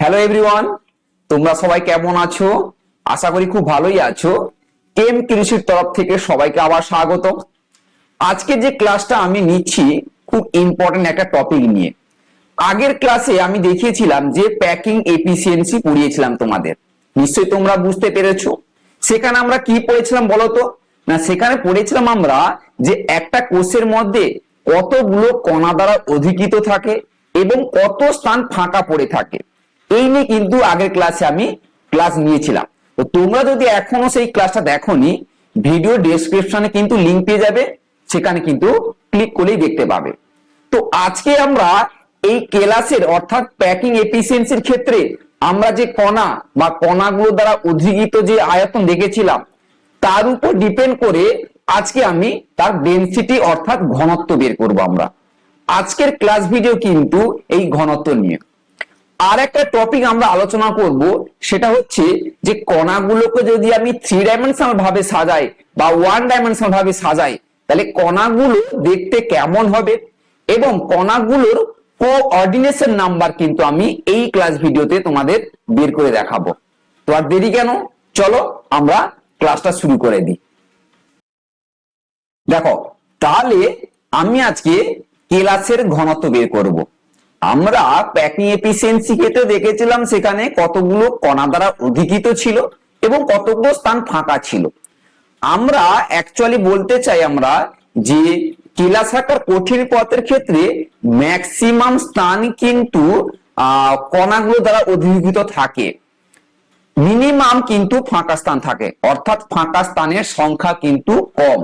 Hello everyone, তোমরা সবাই কেমন আছো? আশা করি খুব ভালোই আছো। কেম কৃষির তরফ থেকে সবাইকে আবার স্বাগত। আজকে যে ক্লাসটা আমি নিচ্ছি খুব ইম্পর্টেন্ট একটা টপিক নিয়ে। আগের ক্লাসে আমি দেখিয়েছিলাম যে প্যাকিং এফিসিয়েন্সি পড়িয়েছিলাম তোমাদের, নিশ্চয়ই তোমরা বুঝতে পেরেছো। সেখানে আমরা কি পড়েছিলাম বলো তো? না, সেখানে পড়েছিলাম আমরা যে একটা কোষের মধ্যে কতগুলো কণা দ্বারা অধিকৃত থাকে এবং কত স্থান ফাঁকা পড়ে থাকে, এই নিয়ে কিন্তু আগের ক্লাসে আমি ক্লাস নিয়েছিলাম। তো তোমরা যদি এখনো সেই ক্লাসটা দেখোনি, ভিডিও ডেসক্রিপশনে কিন্তু লিংক পেয়ে যাবে, সেখানে কিন্তু ক্লিক করলেই দেখতে পাবে। তো আজকে আমরা এই ক্লাসের অর্থাৎ প্যাকিং এফিসিয়েন্সির ক্ষেত্রে আমরা যে কণা বা কণাগুলো দ্বারা অধিকৃত যে আয়তন দেখেছিলাম, তার উপর ডিপেন্ড করে আজকে আমি তার ডেনসিটি অর্থাৎ ঘনত্ব বের করব। আমরা আজকের ক্লাস ভিডিও কিন্তু এই ঘনত্ব নিয়ে। আর একটা টপিক আমরা আলোচনা করব, সেটা হচ্ছে যে কণাগুলোকে যদি আমি 3 ডাইমেনশনাল ভাবে সাজাই বা 1 ডাইমেনশনাল ভাবে সাজাই, তাহলে কণাগুলো দেখতে কেমন হবে এবং কণাগুলোর কোঅর্ডিনেশন নাম্বার কিন্তু আমি এই ক্লাস ভিডিওতে তোমাদের বের করে দেখাবো। তো আর দেরি কেন, চলো আমরা ক্লাসটা শুরু করে দিই। দেখো, তাহলে আমি আজকে ক্লাসের ঘনত্ব বের করব। আমরা প্যাকিং এফিসিয়েন্সি ক্ষেত্রে দেখেছিলাম সেখানে কতগুলো কণা দ্বারা অধিকৃত ছিল এবং কতগুলো স্থান ফাঁকা ছিল। আমরা অ্যাকচুয়ালি বলতে চাই আমরা যে কেলাসাকার কঠিন পথের ক্ষেত্রে ম্যাক্সিমাম স্থান কিন্তু কণাগুলো দ্বারা অধিকৃত থাকে, মিনিমাম কিন্তু ফাঁকা স্থান থাকে, অর্থাৎ ফাঁকা স্থানের সংখ্যা কিন্তু কম।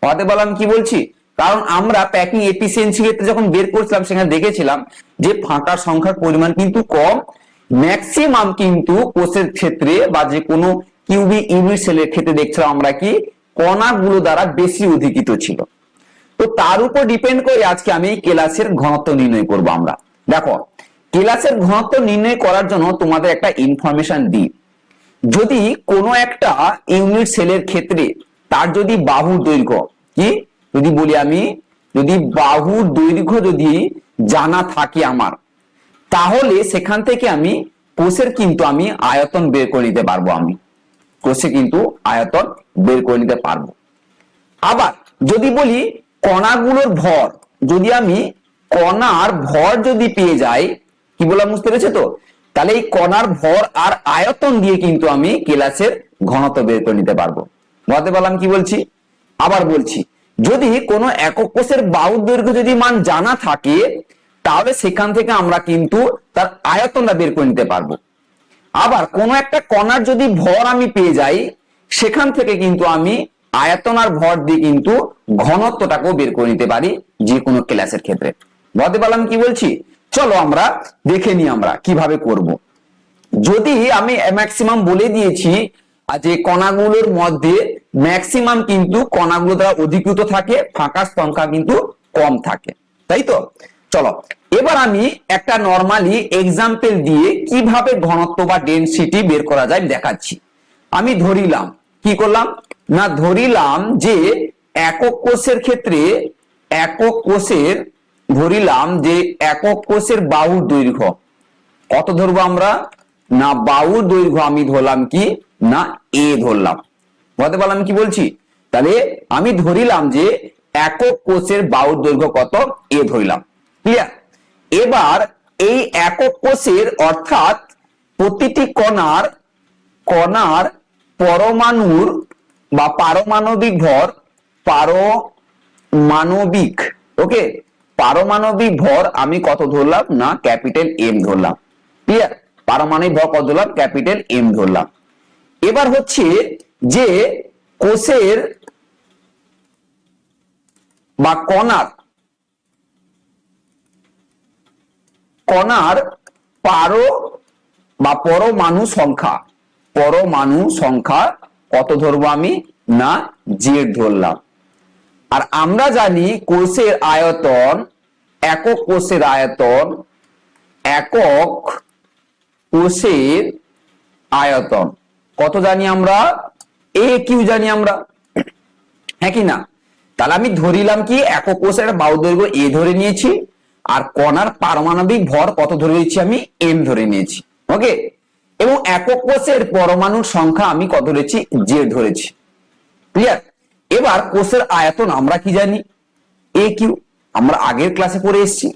হতে বললাম কি বলছি, কারণ আমরা প্যাকিং এফিসিয়েন্সি ক্ষেত্রে যখন বের করছিলাম সেখানে দেখেছিলাম যে ফাঁকার সংখ্যার পরিমাণ কিন্তু কম, ম্যাক্সিমাম কিন্তু কোষের ক্ষেত্রে বা যে কোনো কিউবিক ইউনিট সেলের ক্ষেত্রে দেখছিলাম আমরা কি কণাগুলো দ্বারা বেশি অধিকৃত ছিল। তো তার উপর ডিপেন্ড করে আজকে আমি কেলাসের ঘনত্ব নির্ণয় করব। আমরা দেখো, কেলাসের ঘনত্ব নির্ণয় করার জন্য তোমাদের একটা ইনফরমেশন দিই। যদি কোনো একটা ইউনিট সেলের ক্ষেত্রে তার যদি বাহুর দৈর্ঘ্য কি, যদি বলি আমি, যদি বাহুর দৈর্ঘ্য যদি জানা থাকে আমার, তাহলে সেখান থেকে আমি কোষের কিন্তু আমি আয়তন বের করে নিতে পারবো। আমি কোষে কিন্তু আয়তন বের করে নিতে পারবো। আবার যদি বলি কণাগুলোর ভর, যদি আমি কণার ভর যদি পেয়ে যাই, কি বললাম বুঝতে পেরেছো তো? তাহলে এই কণার ভর আর আয়তন দিয়ে কিন্তু আমি কেলাসের ঘনত্ব বের করে নিতে পারবো। বলতে পারলাম কি বলছি? আবার বলছি, যদি কোনো একক কোষের বাহুর দৈর্ঘ্য যদি মান জানা থাকে, তাহলে সেখান থেকে আমরা কিন্তু তার আয়তনটা বের করে নিতে পারবো। আবার কোনো একটা কণার যদি ভর আমি পেয়ে যাই, সেখান থেকে কিন্তু আমি আয়তন আর ভর দিয়ে কিন্তু ঘনত্বটাকেও বের করে নিতে পারি যে কোনো ক্লাসের ক্ষেত্রে। বুঝতে পারলাম কি বলছি? চলো আমরা দেখে নিই আমরা কিভাবে করব। যদি আমি ম্যাক্সিমাম বলে দিয়েছি যে কণাগুলোর মধ্যে ম্যাক্সিমাম কিন্তু কণাগুলো দ্বারা অধিকৃত থাকে, ফাঁকা সংখ্যা কিন্তু কম থাকে, তাই তো? চলো এবার আমি একটা নরমালি এক্সাম্পল দিয়ে কিভাবে ঘনত্ব বা ডেনসিটি বের করা যায় দেখাচ্ছি। আমি ধরিলাম, কি করলাম না, ধরিলাম যে একক কোষের ক্ষেত্রে, একক কোষের ধরিলাম যে একক কোষের বাহুর দৈর্ঘ্য কত ধরবো আমরা, না বাহুর দৈর্ঘ্য আমি ধরলাম কি না এ ধরলাম। বলতে পারলাম কি বলছি? তাহলে আমি ধরিলাম যে একক কোষের বাহুর দৈর্ঘ্য কত, এ ধরিলাম। ক্লিয়ার? এবার এই একক কোষের অর্থাৎ প্রতিটি কণার কণার পরমাণুর বা পারমাণবিক ভর, পারমাণবিক, ওকে, পারমাণবিক ভর আমি কত ধরলাম না ক্যাপিটাল এম ধরলাম। ক্লিয়ার? পারমাণবিক ভর কত ধরলাম, ক্যাপিটাল এম ধরলাম। এবার হচ্ছে যে কোষের বা কণার বা পরমাণু সংখ্যা, পরমাণু সংখ্যা কত ধরবো আমি না জেড ধরলাম। আর আমরা জানি কোষের আয়তন, একক কোষের আয়তন, একক কোষের আয়তন কত জানি আমরা, এ কিউ জানি আমরা, হ্যাঁ কি না? তাহলে আমি ধরিলাম কি একক কোষের বাহু দৈর্ঘ্য এ ধরে নিয়েছি, আর কণার পারমাণবিক ভর কত ধরে নিয়েছি আমি, এম ধরে নিয়েছি। ওকে, এবং একক কোষের পরমাণুর সংখ্যা আমি কত ধরেছি, জেড ধরেছি। ক্লিয়ার? এবার কোষের আয়তন আমরা কি জানি, এ কিউ, আমরা আগের ক্লাসে পড়ে এসেছি।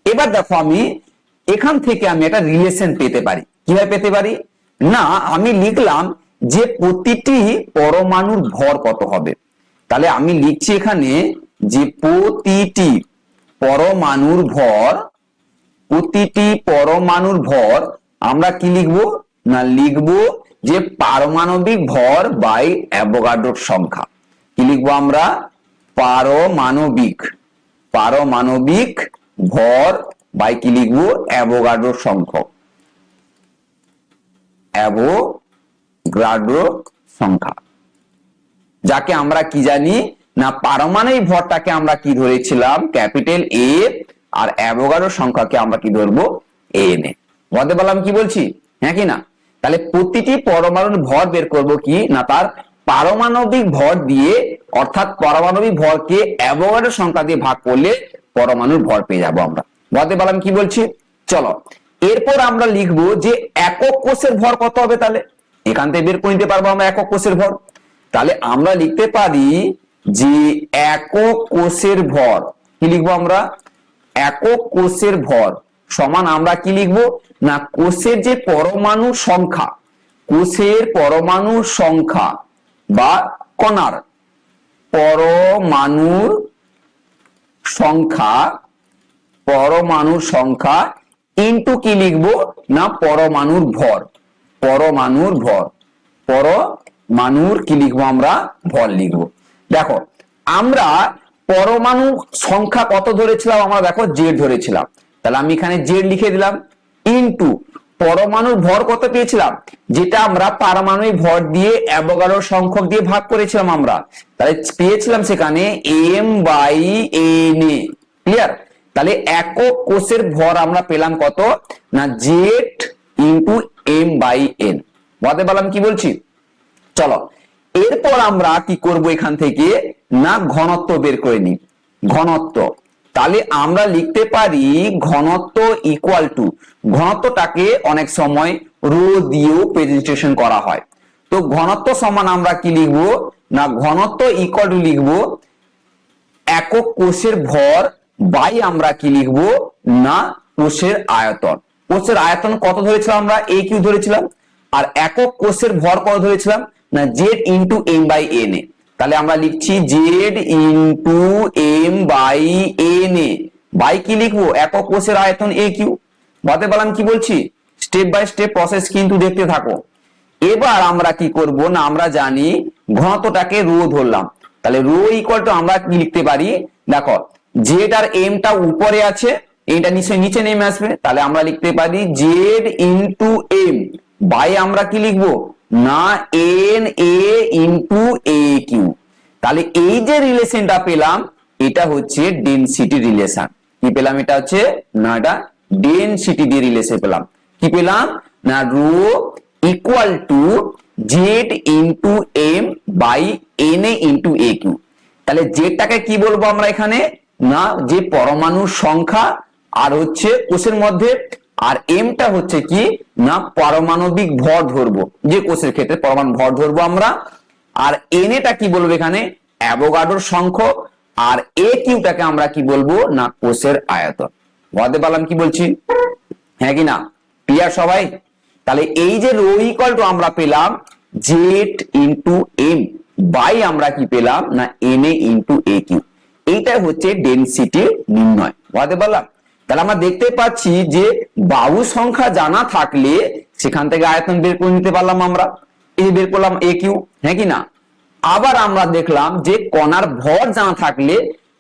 এবার দেখো আমি এখান থেকে আমি একটা রিলেশন পেতে পারি। কিভাবে পেতে পারি না, আমি লিখলাম যে প্রতিটি পরমাণুর ভর কত হবে। তাহলে আমি লিখছি এখানে যে প্রতিটি পরমাণুর ভর, প্রতিটি পরমাণুর ভর আমরা কি লিখবো না, লিখবো যে পারমাণবিক ভর বাই অ্যাভোগাড্রোর সংখ্যা। কি লিখবো আমরা, পারমাণবিক, পারমাণবিক ভর বাই কি লিখবো, অ্যাভোগাড্রোর সংখ্যা, অ্যাভোগাড্রো সংখ্যা, যাকে আমরা কি জানি না পারমাণবিক ভরটাকে আমরা কি ধরেছিলাম, ক্যাপিটাল এ, আর অ্যাভোগাড্রো সংখ্যাকে আমরা কি ধরবো, এন এ। বলতে পারলাম কি বলছি, হ্যাঁ কি না? তাহলে প্রতিটি পরমাণুর ভর বের করব কি না, তার পারমাণবিক ভর দিয়ে, অর্থাৎ পারমাণবিক ভরকে অ্যাভোগাড্রো সংখ্যা দিয়ে ভাগ করলে পরমাণুর ভর পেয়ে যাবো আমরা। বলতে পারলাম কি বলছি। চলো এরপর আমরা লিখবো যে একক কোষের ভর কত হবে। তাহলে এখান থেকে বের করে নিতে পারবো আমরা একক কোষের ভর। তাহলে আমরা লিখতে পারি যে একক কোষের ভর, কি লিখবো আমরা, একক কোষের ভর সমান আমরা কি লিখবো না, কোষের যে পরমাণু সংখ্যা, কোষের পরমাণুর সংখ্যা বা কণার পরমাণুর সংখ্যা, পরমাণুর সংখ্যা ইনটু কি লিখবো না, পরমাণুর ভর, পরমাণুর ভর, পরমাণুর কি লিখবো আমরা, ভর লিখবো। দেখো আমরা পরমাণু সংখ্যা কত ধরেছিলাম আমরা, দেখো জেড ধরেছিলাম, তাহলে আমি এখানে জেড লিখে দিলাম, ইনটু পরমাণুর ভর কত পেয়েছিলাম, যেটা আমরা পারমাণবিক ভর দিয়ে অ্যাভোগাড্রো সংখ্যক দিয়ে ভাগ করেছিলাম আমরা, তাহলে পেয়েছিলাম সেখানে M by N A. Clear? তাহলে একক কোষের ভর আমরা পেলাম কত না, Z into M by N. বলতে পারলাম কি বলছি। চলো এরপর আমরা কি করব, এখান থেকে না ঘনত্ব বের করে নিই, ঘনত্ব। তাহলে আমরা লিখতে পারি ঘনত্ব ইকুয়াল টু, ঘনত্বটাকে অনেক সময় রো দিয়েও প্রেজেন্টেশন করা হয়। তো ঘনত্ব সমান আমরা কি লিখবো না, ঘনত্ব ইকুয়াল টু লিখবো একক কোষের ভর বাই আমরা কি লিখবো না, কোষের আয়তন। কোষের আয়তন কত ধরেছিলাম আমরা, এ কিউ ধরেছিলাম, আর একক কোষের ভর কত ধরেছিলাম না, Z into M by N A. তাহলে আমরা লিখছি Z into M by N A by কি লিখবো, একক কোষের আয়তন এ কিউ। বলতে পারলাম কি বলছি, স্টেপ বাই স্টেপ প্রসেস কিন্তু দেখতে থাকো। এবার আমরা কি করব না, আমরা জানি ঘনত্বটাকে রো ধরলাম, তাহলে রো ইকুয়াল টু আমরা কি লিখতে পারি, দেখো জেড আর এমটা উপরে আছে, এটা নিচে নিচে নেমে আসবে, তাহলে আমরা লিখতে পারি জেড ইনটু এম বাই আমরা কি লিখবো না, N A into A cube. তাহলে এই যে রিলেশনটা পেলাম এটা হচ্ছে ডেনসিটি রিলেশন। কি পেলাম, এটা হচ্ছে না, এটা ডেনসিটি দিয়ে রিলেশন পেলাম। কি পেলাম না, rho equal to Z into M by N A into A cube. তাহলে জেডটাকে কি বলবো আমরা এখানে না, যে পরমাণুর সংখ্যা আর হচ্ছে কোষের মধ্যে, আর এমটা হচ্ছে কি না পারমাণবিক ভর ধরবো, যে কোষের ক্ষেত্রে পরমাণু ভর ধরবো আমরা, আর এন এটা কি বলবো এখানে অ্যাভোগাড্রোর সংখ্যা, আর এ কিউটাকে আমরা কি বলবো না, কোষের আয়তন। বুঝতে পারলাম কি বলছি, হ্যাঁ কি না, ক্লিয়ার সবাই? তাহলে এই যে রো ইকুয়াল টু আমরা পেলাম জেড ইনটু এম বাই আমরা কি পেলাম না, N A into A cube. এইটাই হচ্ছে ডেনসিটি নির্ণয়। বুঝতে পারলাম? তাহলে আমরা দেখতে পাচ্ছি যে বাহু সংখ্যা জানা থাকলে সেখান থেকে আয়তন বের করে নিতে পারলাম আমরা, এই বের করলাম এ কিউ, হ্যাঁ কি না। আবার আমরা দেখলাম যে কণার ভর জানা থাকলে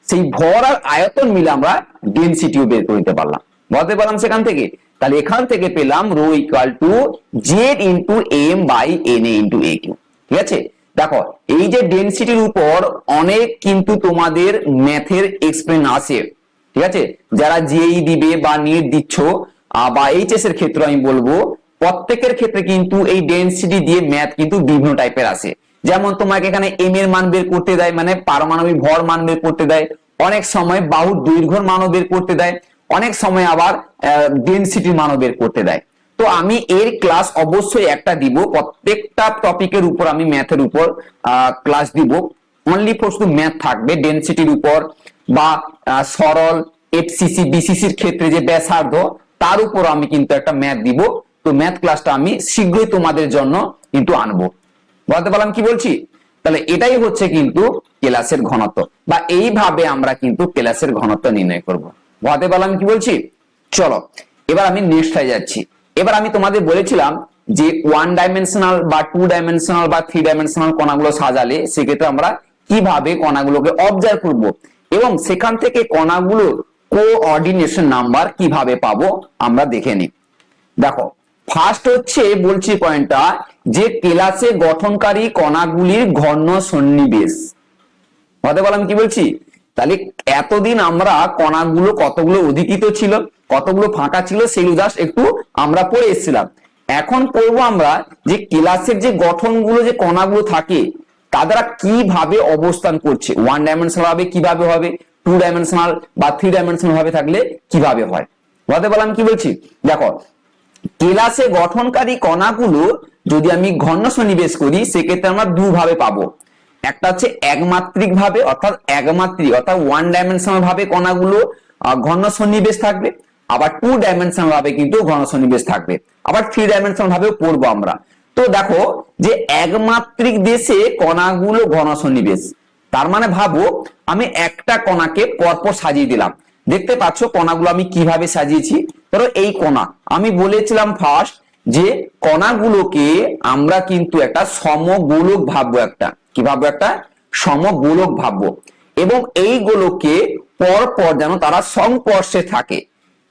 সেই ভর আর আয়তন মিলে আমরা ডেনসিটিও বের করে নিতে পারলাম। বুঝতে পারলাম সেখান থেকে। তাহলে এখান থেকে পেলাম rho equal to Z into M by N A into A cube. ঠিক আছে, দেখো এই যে ডেনসিটির উপর অনেক কিন্তু তোমাদের ম্যাথের এক্সপ্লেন আসে। ঠিক আছে, যারা জেই দিবে বা নিট দিচ্ছ বা এইচএস এর ক্ষেত্রে আমি বলবো প্রত্যেকের ক্ষেত্রে কিন্তু এই ডেনসিটি দিয়ে ম্যাথ কিন্তু বিভিন্ন টাইপের আসে। যেমন তোমাকে এখানে এম এর মান বের করতে দেয়, মানে পারমাণবিক ভর মান বের করতে দেয়, অনেক সময় বাহুর দৈর্ঘ্যের মানও বের করতে দেয়, অনেক সময় আবার ডেনসিটির মানও বের করতে দেয়। তো আমি এর ক্লাস অবশ্যই একটা দিব, প্রত্যেকটা টপিকের উপর আমি ম্যাথের উপর ক্লাস দিব, অনলি ফর শুধু ম্যাথ থাকবে, ডেনসিটির উপর বা সরল এফসিসি বিসিসির ক্ষেত্রে যে ব্যাসার্ধ তার উপর আমি কিন্তু একটা ম্যাথ দিব। তো ম্যাথ ক্লাসটা আমি শীঘ্রই তোমাদের জন্য কিন্তু আনবো। বলতে পারলাম কি বলছি? তাহলে এটাই হচ্ছে কিন্তু ক্লাসের ঘনত্ব, বা এইভাবে আমরা কিন্তু ক্লাসের ঘনত্ব নির্ণয় করব। বলতে পারলাম কি বলছি? চলো এবার আমি নেক্সটে যাচ্ছি। এবার আমি তোমাদের বলেছিলাম যে ওয়ান ডাইমেনশনাল বা টু ডাইমেনশনাল বা থ্রি ডাইমেনশনাল কণাগুলো সাজালে সেক্ষেত্রে আমরা কিভাবে কণাগুলোকে অবজার্ভ করব এবং সেখান থেকে কণাগুলো কোঅর্ডিনেশন নাম্বার কিভাবে পাবো আমরা দেখে নিই। দেখো ফার্স্ট হচ্ছে বলছি পয়েন্টটা, যে কেলাসে গঠনকারী কণাগুলির ঘর্ণ সন্নিবেশ। হতে বললাম কি বলছি? তাহলে এতদিন আমরা কণাগুলো কতগুলো অধিকৃত ছিল, কতগুলো ফাঁকা ছিল, সেগুলো জাস্ট একটু আমরা পড়ে এসেছিলাম। এখন পড়বো আমরা যে কেলাসের যে গঠনগুলো, যে কণাগুলো থাকে তারা কিভাবে অবস্থান করছে, ওয়ান ডাইমেনশনাল ভাবে কিভাবে হবে, টু ডাইমেনশনাল বা থ্রি ডাইমেনশনাল ভাবে থাকলে কিভাবে হয়। বলতে বললাম কি বলছি? দেখো কেলাসে গঠনকারী কণাগুলো যদি আমি ঘর্ণ সন্নিবেশ করি সেক্ষেত্রে আমরা দুভাবে পাবো। একটা হচ্ছে একমাত্রিক ভাবে, অর্থাৎ একমাত্রিক অর্থাৎ ওয়ান ডাইমেনশনাল ভাবে কণাগুলো ঘর্ণ সন্নিবেশ থাকবে, আবার টু ডাইমেনশনাল ভাবে কিন্তু ঘর্ণ সন্নিবেশ থাকবে, আবার থ্রি ডাইমেনশনাল ভাবেও পড়বো আমরা। তো দেখো যে একমাত্রিক দেশে কণাগুলো ঘন সন্নিবেশ, তার মানে ভাবো আমি একটা কণাকে পরপর সাজিয়ে দিলাম। দেখতে পাচ্ছ কণাগুলো আমি কিভাবে সাজিয়েছি। ধরো এই কণা, আমি বলেছিলাম ফার্স্ট যে কণাগুলোকে আমরা কিন্তু একটা সমগোলক ভাববো, একটা কি ভাববো, একটা সমগোলক ভাববো, এবং এই গোলককে পরপর যেন তারা সংস্পর্শে থাকে,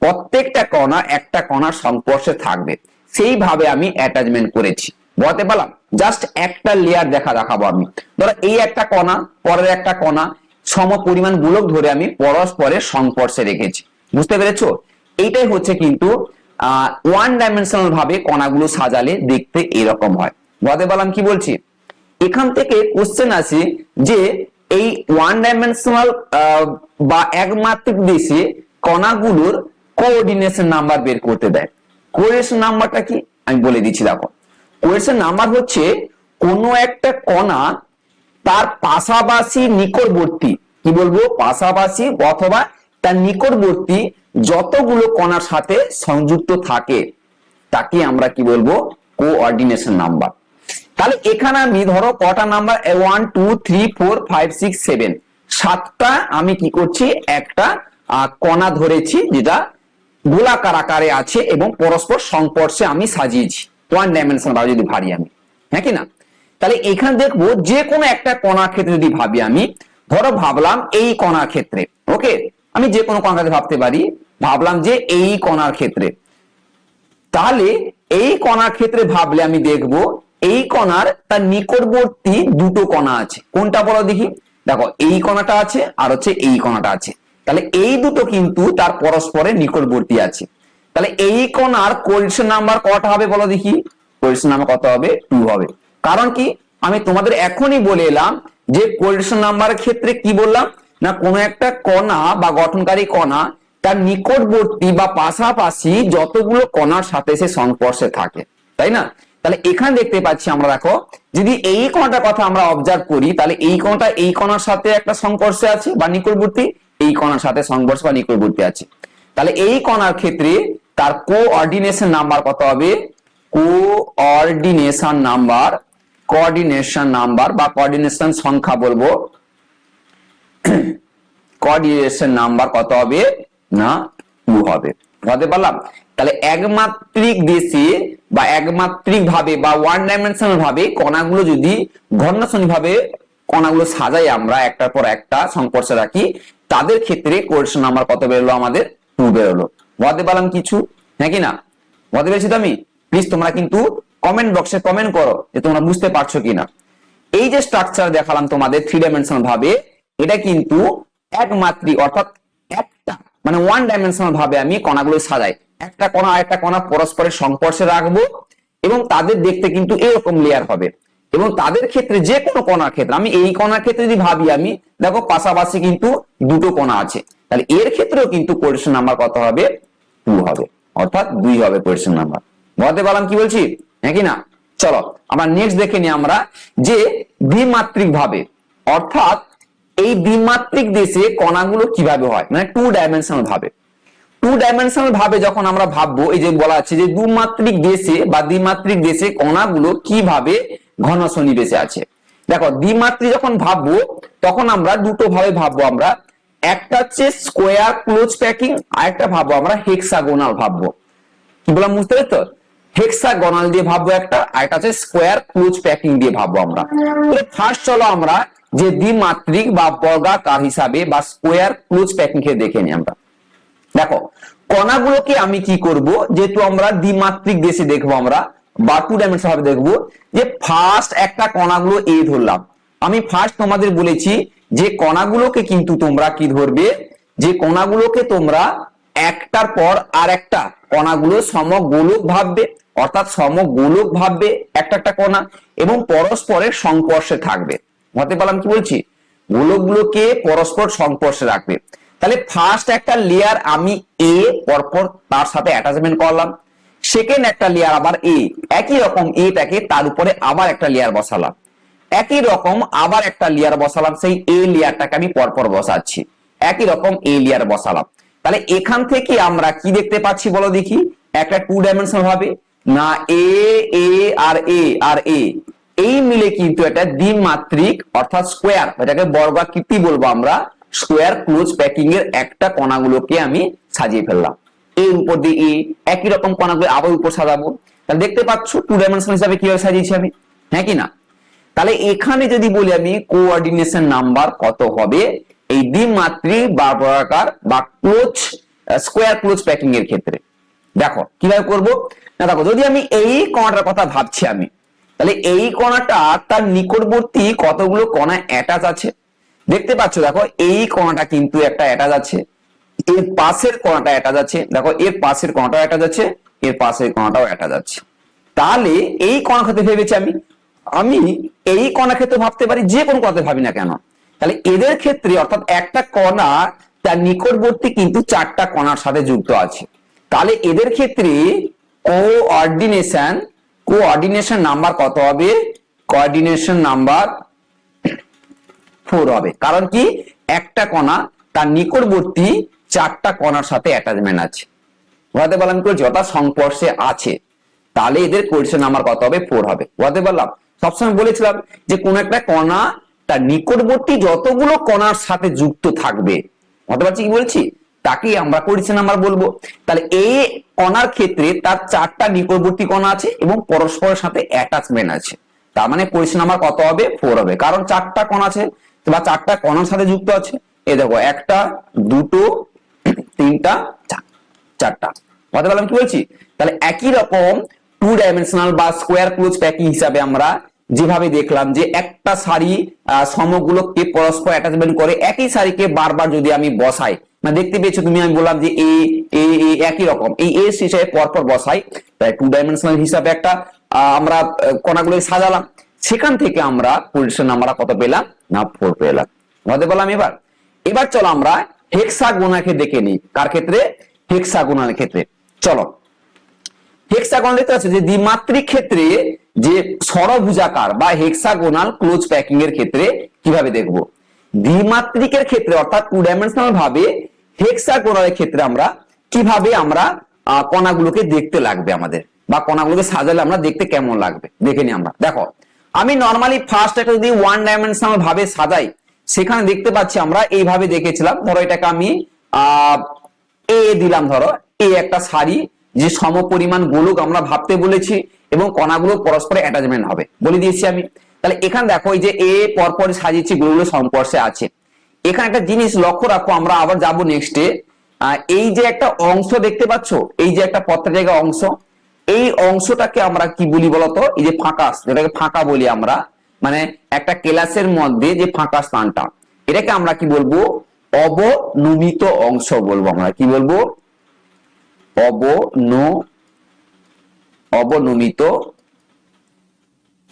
প্রত্যেকটা কণা একটা কণার সংস্পর্শে থাকবে, সেইভাবে আমি অ্যাটাচমেন্ট করেছি। বলতে পারলাম জাস্ট একটা লেয়ার দেখাবো আমি। ধরো এই একটা কণা, পরের একটা কণা, সম পরিমাণ গোলক ধরে আমি পরস্পরের সংস্পর্শে রেখেছি। বুঝতে পেরেছো? এইটাই হচ্ছে কিন্তু ওয়ান ডাইমেনশনাল ভাবে কণাগুলো সাজালে দেখতে এরকম হয়। বলতে পারলাম কি বলছি? এখান থেকে কোশ্চেন আসে যে এই ওয়ান ডাইমেনশনাল বা একমাত্রিক দেশে কণাগুলোর কোঅর্ডিনেশন নাম্বার বের করতে দেয়। কোঅর্ডিনেশন নাম্বারটা কি আমি বলে দিচ্ছি। দেখো কোঅর্ডিনেশন নাম্বার হচ্ছে কোনো একটা কণা তার পাশাপাশি নিকটবর্তী, কি বলবো, পাশাপাশি অথবা তার নিকটবর্তী যতগুলো কণার সাথে সংযুক্ত থাকে তাকে আমরা কি বলবো, কোঅর্ডিনেশন নাম্বার। তাহলে এখানে আমি ধরো কটা নাম্বার, 1 2 3 4 5 6 7, সাতটা আমি কি করছি, একটা কণা ধরেছি যেটা গোলাকার আকারে আছে এবং পরস্পর সংস্পর্শে আমি সাজিয়েছি, ওয়ান ডাইমেনশনাল ভাবে যদি ভাবি আমি, হ্যাঁ কি না? তাহলে এখানে দেখবো যে কোনো একটা কণার ক্ষেত্রে যদি ভাবি আমি, ধরো ভাবলাম এই কণার ক্ষেত্রে, ওকে, আমি যে কোনো কণার ক্ষেত্রে ভাবতে পারি, ভাবলাম যে এই কণার ক্ষেত্রে, তাহলে এই কণার ক্ষেত্রে ভাবলে আমি দেখব এই কণার তার নিকটবর্তী দুটো কণা আছে। কোনটা বলো দেখি? দেখো এই কণাটা আছে আর হচ্ছে এই কণাটা আছে, তাহলে এই দুটো কিন্তু তার পরস্পরের নিকটবর্তী আছে। তাহলে এই কণার কোঅর্ডিনেশন নাম্বার কত হবে বলো দেখি? কোঅর্ডিনেশন নাম্বার কত হবে? 2 হবে। কারণ কি আমি তোমাদের এখনই বলে এলাম যে কোঅর্ডিনেশন নাম্বারের ক্ষেত্রে কি বললাম না, কোনো একটা কণা বা গঠনকারী কণা তার নিকটবর্তী বা পাশাপাশি যতগুলো কণার সাথে সে সংস্পর্শে থাকে, তাই না? তাহলে এখানে দেখতে পাচ্ছি আমরা, দেখো যদি এই কণাটার কথা আমরা অবজার্ভ করি তাহলে এই কণাটা এই কণার সাথে একটা সংস্পর্শে আছে বা নিকটবর্তী, এই কণার সাথে সংস্পর্শ বা নিকটবর্তী আছে। তাহলে এই কণার ক্ষেত্রে তার কোঅর্ডিনেশন নাম্বার কত হবে? কোঅর্ডিনেশন নাম্বার, কোঅর্ডিনেশন নাম্বার বা কোঅর্ডিনেশন সংখ্যা বলবো, কোঅর্ডিনেশন নাম্বার কত হবে না 2 হবে। বুঝতে পারলাম? তাহলে একমাত্রিক দেশে বা একমাত্রিক ভাবে বা ওয়ান ডাইমেনশনাল ভাবে কণাগুলো যদি ঘর্ণসনী ভাবে কণাগুলো সাজাই আমরা একটার পর একটা সংস্পর্শে রাখি, তাদের ক্ষেত্রে কোঅর্ডিনেশন নাম্বার কত বেরোলো? আমাদের 2 বেরোলো। বুঝতে পারলাম কিছু, হ্যাঁ কি না? বুঝতে পেরেছি তো আমি? প্লিজ তোমরা কিন্তু কমেন্ট বক্সে কমেন্ট করো যে তোমরা বুঝতে পারছো কিনা। এই যে স্ট্রাকচার দেখালাম তোমাদের থ্রি ডাইমেনশনাল ভাবে, এটা কিন্তু একমাত্রিক অর্থাৎ একটা মানে ওয়ান ডাইমেনশনাল ভাবে আমি কণাগুলো সাজাই, একটা কণা আরেকটা কণা পরস্পরের সংস্পর্শে রাখবো এবং তাদের দেখতে কিন্তু এরকম লেয়ার হবে। এবং তাদের ক্ষেত্রে যে কোনো কণার ক্ষেত্রে, আমি এই কণার ক্ষেত্রে যদি ভাবি আমি, দেখো পাশাপাশি কিন্তু দুটো কণা আছে, তাহলে এর ক্ষেত্রেও কিন্তু কোঅর্ডিনেশন নাম্বার কত হবে? 2 হবে, অর্থাৎ 2 হবে কোঅর্ডিনেশন নাম্বার। বুঝতে পারলাম কি বলছি নাকি না? চলো আমরা নেক্সট দেখে নিই আমরা যে দ্বিমাত্রিক ভাবে, অর্থাৎ এই দ্বিমাত্রিক দেশে কণাগুলো কিভাবে হয়, মানে 2 ডাইমেনশনাল ভাবে। 2 ডাইমেনশনাল ভাবে যখন আমরা ভাববো, এই যে বলা আছে যে দ্বিমাত্রিক দেশে বা দ্বিমাত্রিক দেশে কণাগুলো কিভাবে ঘন সন্নিবেশে আছে। দেখো দ্বিমাত্রিক যখন ভাববো তখন আমরা দুটো ভাবে ভাববো আমরা, একটা হচ্ছে স্কোয়ার ক্লোজ প্যাকিং, আর একটা ভাববো আমরা হেক্সাগোনাল ভাববো। কি বললাম বুঝতে পেরেছো? হেক্সাগোনাল দিয়ে ভাববো একটা, আর একটা হচ্ছে স্কোয়ার ক্লোজ প্যাকিং দিয়ে ভাববো আমরা। তাহলে ফার্স্ট চলো আমরা যে দ্বিমাত্রিক বা বর্গাকার হিসাবে বা স্কোয়ার ক্লোজ প্যাকিং কে দেখে নিই আমরা। দেখো কণাগুলোকে আমি কি করব, যেহেতু আমরা দ্বিমাত্রিক দেশে দেখবো আমরা বা 2 ডাইমেনশন ভাবে দেখবো, যে ফার্স্ট একটা কণাগুলো এ ধরলাম। আমি ফার্স্ট তোমাদের বলেছি যে কণাগুলোকে কিন্তু তোমরা কি ধরবে, যে কণাগুলোকে তোমরা একটার পর আর একটা কণাগুলো সমগোলক ভাববে, অর্থাৎ সমগোলক ভাববে একটা একটা কণা, এবং পরস্পরের সংস্পর্শে থাকবে। বুঝতে পারলাম কি বলছি? গোলকগুলোকে পরস্পর সংস্পর্শে রাখবে। তাহলে ফার্স্ট একটা লেয়ার আমি এ পরপর তার সাথে অ্যাটাচমেন্ট করলাম, সেকেন্ড একটা লেয়ার আবার এ, একই রকম এটাকে তার উপরে আবার একটা লেয়ার বসালাম, একই রকম আবার একটা লেয়ার বসালাম, সেই এ লেয়ারটাকে আমি পরপর বসাচ্ছি, একই রকম এ লেয়ার বসালাম। তাহলে এখান থেকে আমরা কি দেখতে পাচ্ছি বলো দেখি, একটা 2 ডাইমেনশনাল ভাবে না, এ এ আর এ আর এ এই মিলে কিন্তু এটা দ্বিমাত্রিক অর্থাৎ স্কোয়ার, এটাকে বর্গাকৃতি বলবো আমরা, স্কোয়ার ক্লোজ প্যাকিং এর একটা কণাগুলোকে আমি সাজিয়ে ফেললাম, এর উপর দিয়ে এ, একই রকম কণাগুলো আবার উপর সাজাবো। তাহলে দেখতে পাচ্ছ 2 ডাইমেনশনাল হিসাবে কিভাবে সাজিয়েছি আমি, হ্যাঁ কি না? তাহলে এখানে যদি বলি আমি কোঅর্ডিনেশন নাম্বার কত হবে এই দ্বিমাত্রিক বা বর্গাকার বা ক্লোজ স্কোয়ার ক্লোজ প্যাকিং এর ক্ষেত্রে, দেখো কিভাবে করব না। দেখো যদি আমি এই কণাটার কথা ভাবছি আমি, তাহলে এই কণাটা তার নিকটবর্তী কতগুলো কণা অ্যাটাচ আছে দেখতে পাচ্ছ। দেখো এই কণাটা কিন্তু একটা অ্যাটাচ আছে, এর পাশের কণাটা অ্যাটাচ আছে, দেখো এর পাশের কণাটাও অ্যাটাচ আছে, এর পাশের কণাটাও অ্যাটাচ আছে। তাহলে এই কণা ক্ষেত্রে ভেবেছি আমি, আমি এই কণা ক্ষেত্রে ভাবতে পারি, যে কোনো কণাতে ভাবি না কেন। তাহলে এদের ক্ষেত্রে অর্থাৎ একটা কণা তার নিকটবর্তী কিন্তু 4টা কণার সাথে যুক্ত আছে। তাহলে এদের ক্ষেত্রে কোঅর্ডিনেশন নাম্বার কত হবে? কোঅর্ডিনেশন নাম্বার 4 হবে। কারণ কি, একটা কণা তার নিকটবর্তী 4টা কণার সাথে অ্যাটাচমেন্ট আছে, বুঝতে পারলাম কি বলছি, অর্থাৎ সংস্পর্শে আছে। তাহলে এদের কোঅর্ডিনেশন নাম্বার কত হবে? 4 হবে। বুঝতে পারলাম? সবসময় বলেছিলাম যে কোন একটা কণা তার নিকটবর্তী যতগুলো কণার সাথে যুক্ত থাকবে, বুঝতে পারছি কি বলছি, তাকেই আমরা কোঅর্ডিনেশন নাম্বার বলবো। তাহলে এই কণার ক্ষেত্রে তার 4টা নিকটবর্তী কণা আছে এবং পরস্পরের সাথে অ্যাটাচমেন্ট আছে, তার মানে কোঅর্ডিনেশন নাম্বার কত হবে? 4 হবে। কারণ 4টা কণা আছে বা 4টা কণার সাথে যুক্ত আছে। এই দেখো 1টা 2টো 3টা 4টা, বুঝতে পারলাম কি বলছি? তাহলে একই রকম 2 ডাইমেনশনাল বা স্কোয়ার ক্লোজ প্যাকিং হিসাবে আমরা যেভাবে দেখলাম যে একটা সারি সমগুলোকে পরস্পর অ্যাটাচমেন্ট করে, একই সারিকে বারবার যদি আমি বসাই, মানে দেখতে পেয়েছো তুমি, আমি বললাম যে এ এ একই রকম এই এ হিসাবে পরপর বসাই, তাই 2 ডাইমেনশনাল হিসাবে একটা আমরা কণাগুলো সাজালাম, সেখান থেকে আমরা পজিশন আমরা কত পেলাম না 4 পেলাম। বুঝতে পারলাম? এবার চলো আমরা হেক্সাগোনালকে দেখে নিই। কার ক্ষেত্রে? হেক্সাগোনালের ক্ষেত্রে। চলো হেক্সাগোনাল দেখতে পাচ্ছ যে দ্বিমাত্রিক ক্ষেত্রে যে ষড়ভুজাকার বা হেক্সাগোনাল ক্লোজ প্যাকিং এর ক্ষেত্রে কিভাবে দেখবো। দ্বিমাত্রিকের ক্ষেত্রে অর্থাৎ 2 ডাইমেনশনাল ভাবে হেক্সাগোনালের ক্ষেত্রে আমরা কিভাবে আমরা কণাগুলোকে দেখতে লাগবে আমাদের, বা কণাগুলোকে সাজালে আমরা দেখতে কেমন লাগবে দেখে নিই আমরা। দেখো আমি নর্মালি ফার্স্ট একটা যদি 1 ডাইমেনশনাল ভাবে সাজাই, সেখানে দেখতে পাচ্ছি আমরা এইভাবে দেখেছিলাম, ধরো এটাকে আমি এ দিলাম, ধরো এ একটা সারি যে সমপরিমাণ গোলক আমরা ভাবতে বলেছি এবং কণাগুলো পরস্পরে অ্যাটাচমেন্ট হবে বলে দিয়েছি আমি। তাহলে এখানে দেখো এই যে এ পরপর সাজিয়েছি, গোলগুলো সংস্পর্শে আছে। এখানে একটা জিনিস লক্ষ্য রাখো, আমরা আবার যাব নেক্সটে, এই যে একটা অংশ দেখতে পাচ্ছ, এই যে একটা পত্রের জায়গা অংশ, এই অংশটাকে আমরা কি বলি বলতো, এই যে ফাঁকা, যেটাকে ফাঁকা বলি আমরা, মানে একটা ক্লাসের মধ্যে যে ফাঁকা স্থানটা, এটাকে আমরা কি বলবো? অবনমিত অংশ বলবো আমরা। কি বলবো? অবনমিত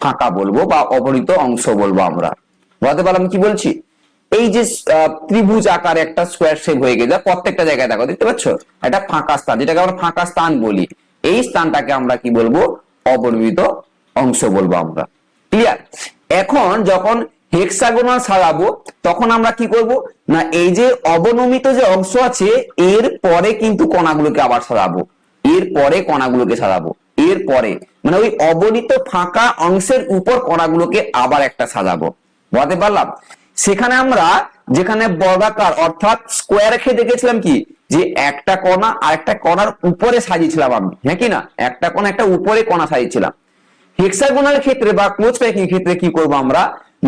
ফাঁকা বলবো বা অবনমিত অংশ বলবো আমরা। বুঝতে পারলাম কি বলছি? এই যে ত্রিভুজ আকারে একটা স্কোয়ার শেপ হয়ে গেছে, প্রত্যেকটা জায়গায় দেখো দেখতে পাচ্ছ একটা ফাঁকা স্থান, যেটাকে আমরা ফাঁকা স্থান বলি, এই স্থানটাকে আমরা কি বলবো, অবনমিত অংশ বলবো আমরা। ক্লিয়ার? এখন যখন হেক্সাগোনাল সাজাবো তখন আমরা কি করব না, এই যে অবনমিত যে অংশ আছে এর পরে কিন্তু কণাগুলোকে আবার সাজাবো, এর পরে কণাগুলোকে সাজাবো, এর পরে মানে ওই অবনিত ফাঁকা অংশের উপর কণাগুলোকে আবার একটা সাজাবো। বুঝতে পারলাম? সেখানে আমরা যেখানে বর্গাকার অর্থাৎ স্কোয়ার রেখে দেখেছিলাম কি, যে একটা কণা আর একটা কণার উপরে সাজিয়েছিলাম আমি, হ্যাঁ কি না, একটা কণা একটা উপরে কণা সাজিয়েছিলাম। হেক্সাগোনাল ক্ষেত্রে বা ক্লোজ প্যাকিং ক্ষেত্রে কি করব আমরা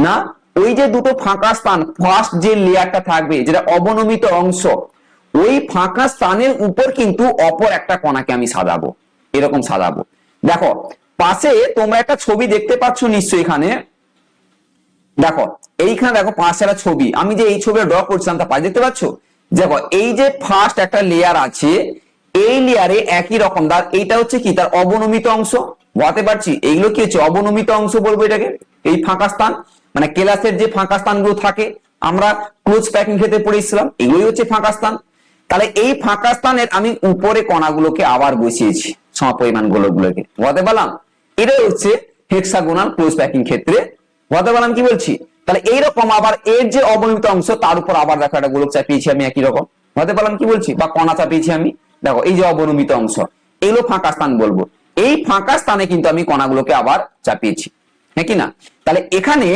না, ওই যে দুটো ফাঁকা স্থান, ফার্স্ট যে লেয়ারটা থাকবে যেটা অবনমিত অংশ, ওই ফাঁকা স্থানের উপর কিন্তু অপর একটা কণাকে আমি সাজাবো, এরকম সাজাবো। দেখো পাশে তোমরা একটা ছবি দেখতে পাচ্ছ নিশ্চয়ই, এখানে দেখো, এইখানে দেখো পাশে একটা ছবি, আমি যে এই ছবিটা ড্র করছিলাম তা পাশে দেখতে পাচ্ছ। দেখো এই যে ফার্স্ট একটা লেয়ার আছে, এই লেয়ারে একই রকম এইটা হচ্ছে কি তার অবনমিত অংশ, বুঝতে পারছি? এইগুলো কি হচ্ছে অবনমিত অংশ বলবো এটাকে, এই ফাঁকা স্থান মানে কেলাসের যে ফাঁকা স্থানগুলো থাকে আমরা ক্লোজ প্যাকিং ক্ষেত্রে পড়েছিলাম, এগুলোই হচ্ছে ফাঁকা স্থান। তাহলে এই ফাঁকা স্থানের আমি উপরে কণাগুলোকে আবার বসিয়েছি, সমপরিমাণ গোলকগুলোকে, বুঝতে পারলাম? এটাই হচ্ছে হেক্সাগোনাল ক্লোজ প্যাকিং ক্ষেত্রে। বুঝতে পারলাম কি বলছি? তাহলে এইরকম আবার এর যে অবনমিত অংশ তার উপর আবার দেখো একটা গোলক চাপিয়েছি আমি একই রকম। বুঝতে পারলাম কি বলছি? বা কণা চাপিয়েছি আমি, দেখো এই যে অবনমিত অংশ, এগুলো ফাঁকা স্থান বলবো। এই ফাঁকা স্থানে কিন্তু আমি কণাগুলোকে আবার চাপিয়েছি, হ্যাঁ কি না? তাহলে এখানে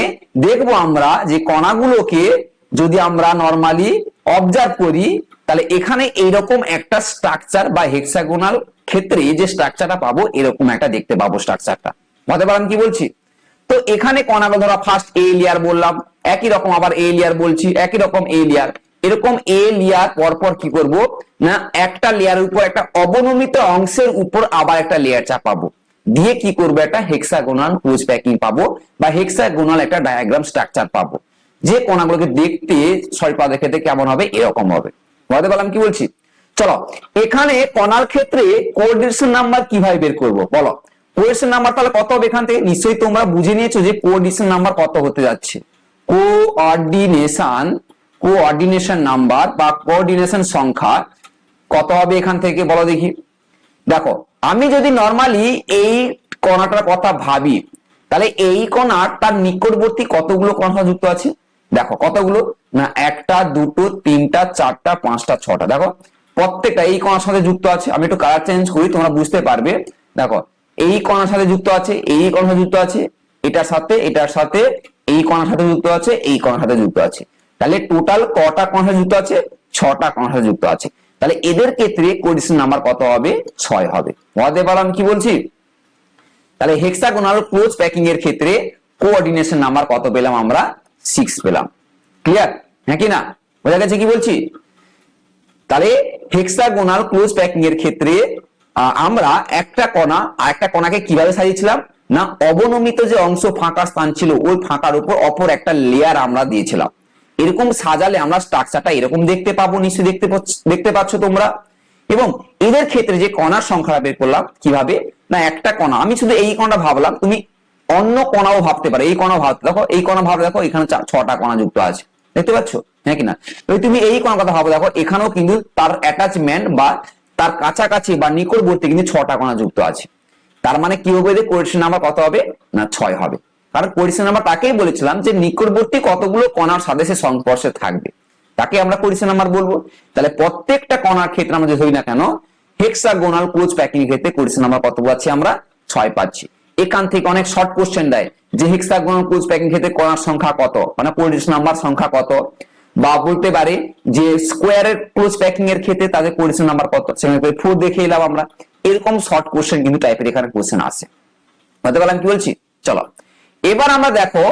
দেখবো আমরা যে কণাগুলোকে যদি আমরা নরমালি অবজার্ভ করি, তাহলে এখানে এইরকম একটা স্ট্রাকচার বা হেক্সাগোনাল ক্ষেত্রে যে স্ট্রাকচারটা পাবো এরকম একটা দেখতে পাবো স্ট্রাকচারটা। বুঝতে পারলাম কি বলছি? তো এখানে কণাগুলো ধরা ফার্স্ট এ লেয়ার বললাম, একই রকম আবার এ লেয়ার বলছি, একই রকম এ লেয়ার, এরকম এ লেয়ার পরপর কি করব না, একটা লেয়ারের উপর একটা অবনমিত অংশের উপর আবার একটা লেয়ার চাপাবো, দিয়ে কি করবো একটা হেক্সাগোনাল ক্লোজ প্যাকিং পাবো বা হেক্সাগোনাল একটা ডায়াগ্রাম স্ট্রাকচার পাবো, যে কণাগুলোকে দেখতে সরিপাদের ক্ষেত্রে কেমন হবে, এরকম হবে। বুঝতে পারলাম কি বলছি? চলো এখানে কণার ক্ষেত্রে কোঅর্ডিনেশন নাম্বার কিভাবে বের করব বলো। কোঅর্ডিনেশন নাম্বার তাহলে কত হবে এখান থেকে, নিশ্চয়ই তোমরা বুঝে নিয়েছো যে কোঅর্ডিনেশন নাম্বার কত হতে যাচ্ছে। কোঅর্ডিনেশন নাম্বার বা কোঅর্ডিনেশন সংখ্যা কত হবে এখান থেকে বলো দেখি। দেখো আমি যদি নরমালি এই কণাটার কথা ভাবি, তাহলে এই কণার তার নিকটবর্তী কতগুলো কণা যুক্ত আছে, দেখো কতগুলো না, একটা দুটো তিনটা চারটা পাঁচটা ছটা, দেখো প্রত্যেকটা এই কণার সাথে যুক্ত আছে। আমি একটু কালার চেঞ্জ করি তোমরা বুঝতে পারবে। দেখো এই কণার সাথে যুক্ত আছে, এই কণার সাথে যুক্ত আছে, এটার সাথে এটার সাথে, এই কণার সাথে যুক্ত আছে, এই কণার সাথে যুক্ত আছে। তাহলে টোটাল কটা কণার সাথে যুক্ত আছে, ছটা কণার সাথে যুক্ত আছে। তাহলে এদের ক্ষেত্রে কোঅর্ডিনেশন নাম্বার কত হবে, 6 হবে। বুঝতে পারলাম কি বলছি? তাহলে হেক্সাগোনাল ক্লোজ প্যাকিং এর ক্ষেত্রে কোঅর্ডিনেশন নাম্বার কত পেলাম আমরা, 6 পেলাম। ক্লিয়ার, হ্যাঁ কি না? বোঝা গেছে কি বলছি? তাহলে হেক্সাগোনাল ক্লোজ প্যাকিং এর ক্ষেত্রে আমরা একটা কণা আর একটা কণাকে কিভাবে সাজিয়েছিলাম না, অবনমিত যে অংশ ফাঁকা স্থান ছিল ওই ফাঁকার উপর অপর একটা লেয়ার আমরা দিয়েছিলাম। এরকম সাজালে আমরা স্ট্রাকচারটা এরকম দেখতে পাবো, নিশ্চয়ই দেখতে পাচ্ছ তোমরা। এবং এদের ক্ষেত্রে যে কণার সংখ্যা বের করলাম কিভাবে না, একটা কণা আমি শুধু এই কণাটা ভাবলাম, তুমি অন্য কণাও ভাবতে পারো, এই কণাও ভাবতে, দেখো এই কণা ভাবো, দেখো এখানে 6টা কণা যুক্ত আছে, দেখতে পাচ্ছ, হ্যাঁ কিনা? তুমি এই কণার কথা ভাবো, দেখো এখানেও কিন্তু তার অ্যাটাচমেন্ট বা তার কাছাকাছি বা নিকটবর্তী কিন্তু 6টা কণা যুক্ত আছে। তার মানে কি হবে, কোঅর্ডিনেশন নাম্বার কত হবে না, 6 হবে। কারণ কোঅর্ডিনেশন নাম্বার তাকেই বলেছিলাম যে নিকটবর্তী কতগুলো কণার সাথে সে সংস্পর্শে থাকবে, তাকে আমরা কোঅর্ডিনেশন নাম্বার বলবো। তাহলে প্রত্যেকটা কণার ক্ষেত্রে আমরা ধরি না কেন, হেক্সাগোনাল ক্লোজ প্যাকিং এর ক্ষেত্রে কোঅর্ডিনেশন নাম্বার কত পাচ্ছি আমরা, 6 পাচ্ছি। এখান থেকে অনেক শর্ট কোশ্চেন দেয় যে হেক্সাগোনাল ক্লোজ প্যাকিং ক্ষেত্রে কণার সংখ্যা কত, মানে কোঅর্ডিনেশন নাম্বার সংখ্যা কত, বা বলতে পারে যে স্কোয়ারের ক্লোজ প্যাকিং এর ক্ষেত্রে তাদের কোঅর্ডিনেশন নাম্বার কত, সেখানে 4 দেখে এলাম আমরা। এরকম শর্ট কোশ্চেন কিন্তু টাইপের এখানে কোশ্চেন আসে। বুঝতে পারলাম কি বলছি? চলো এবার আমরা দেখো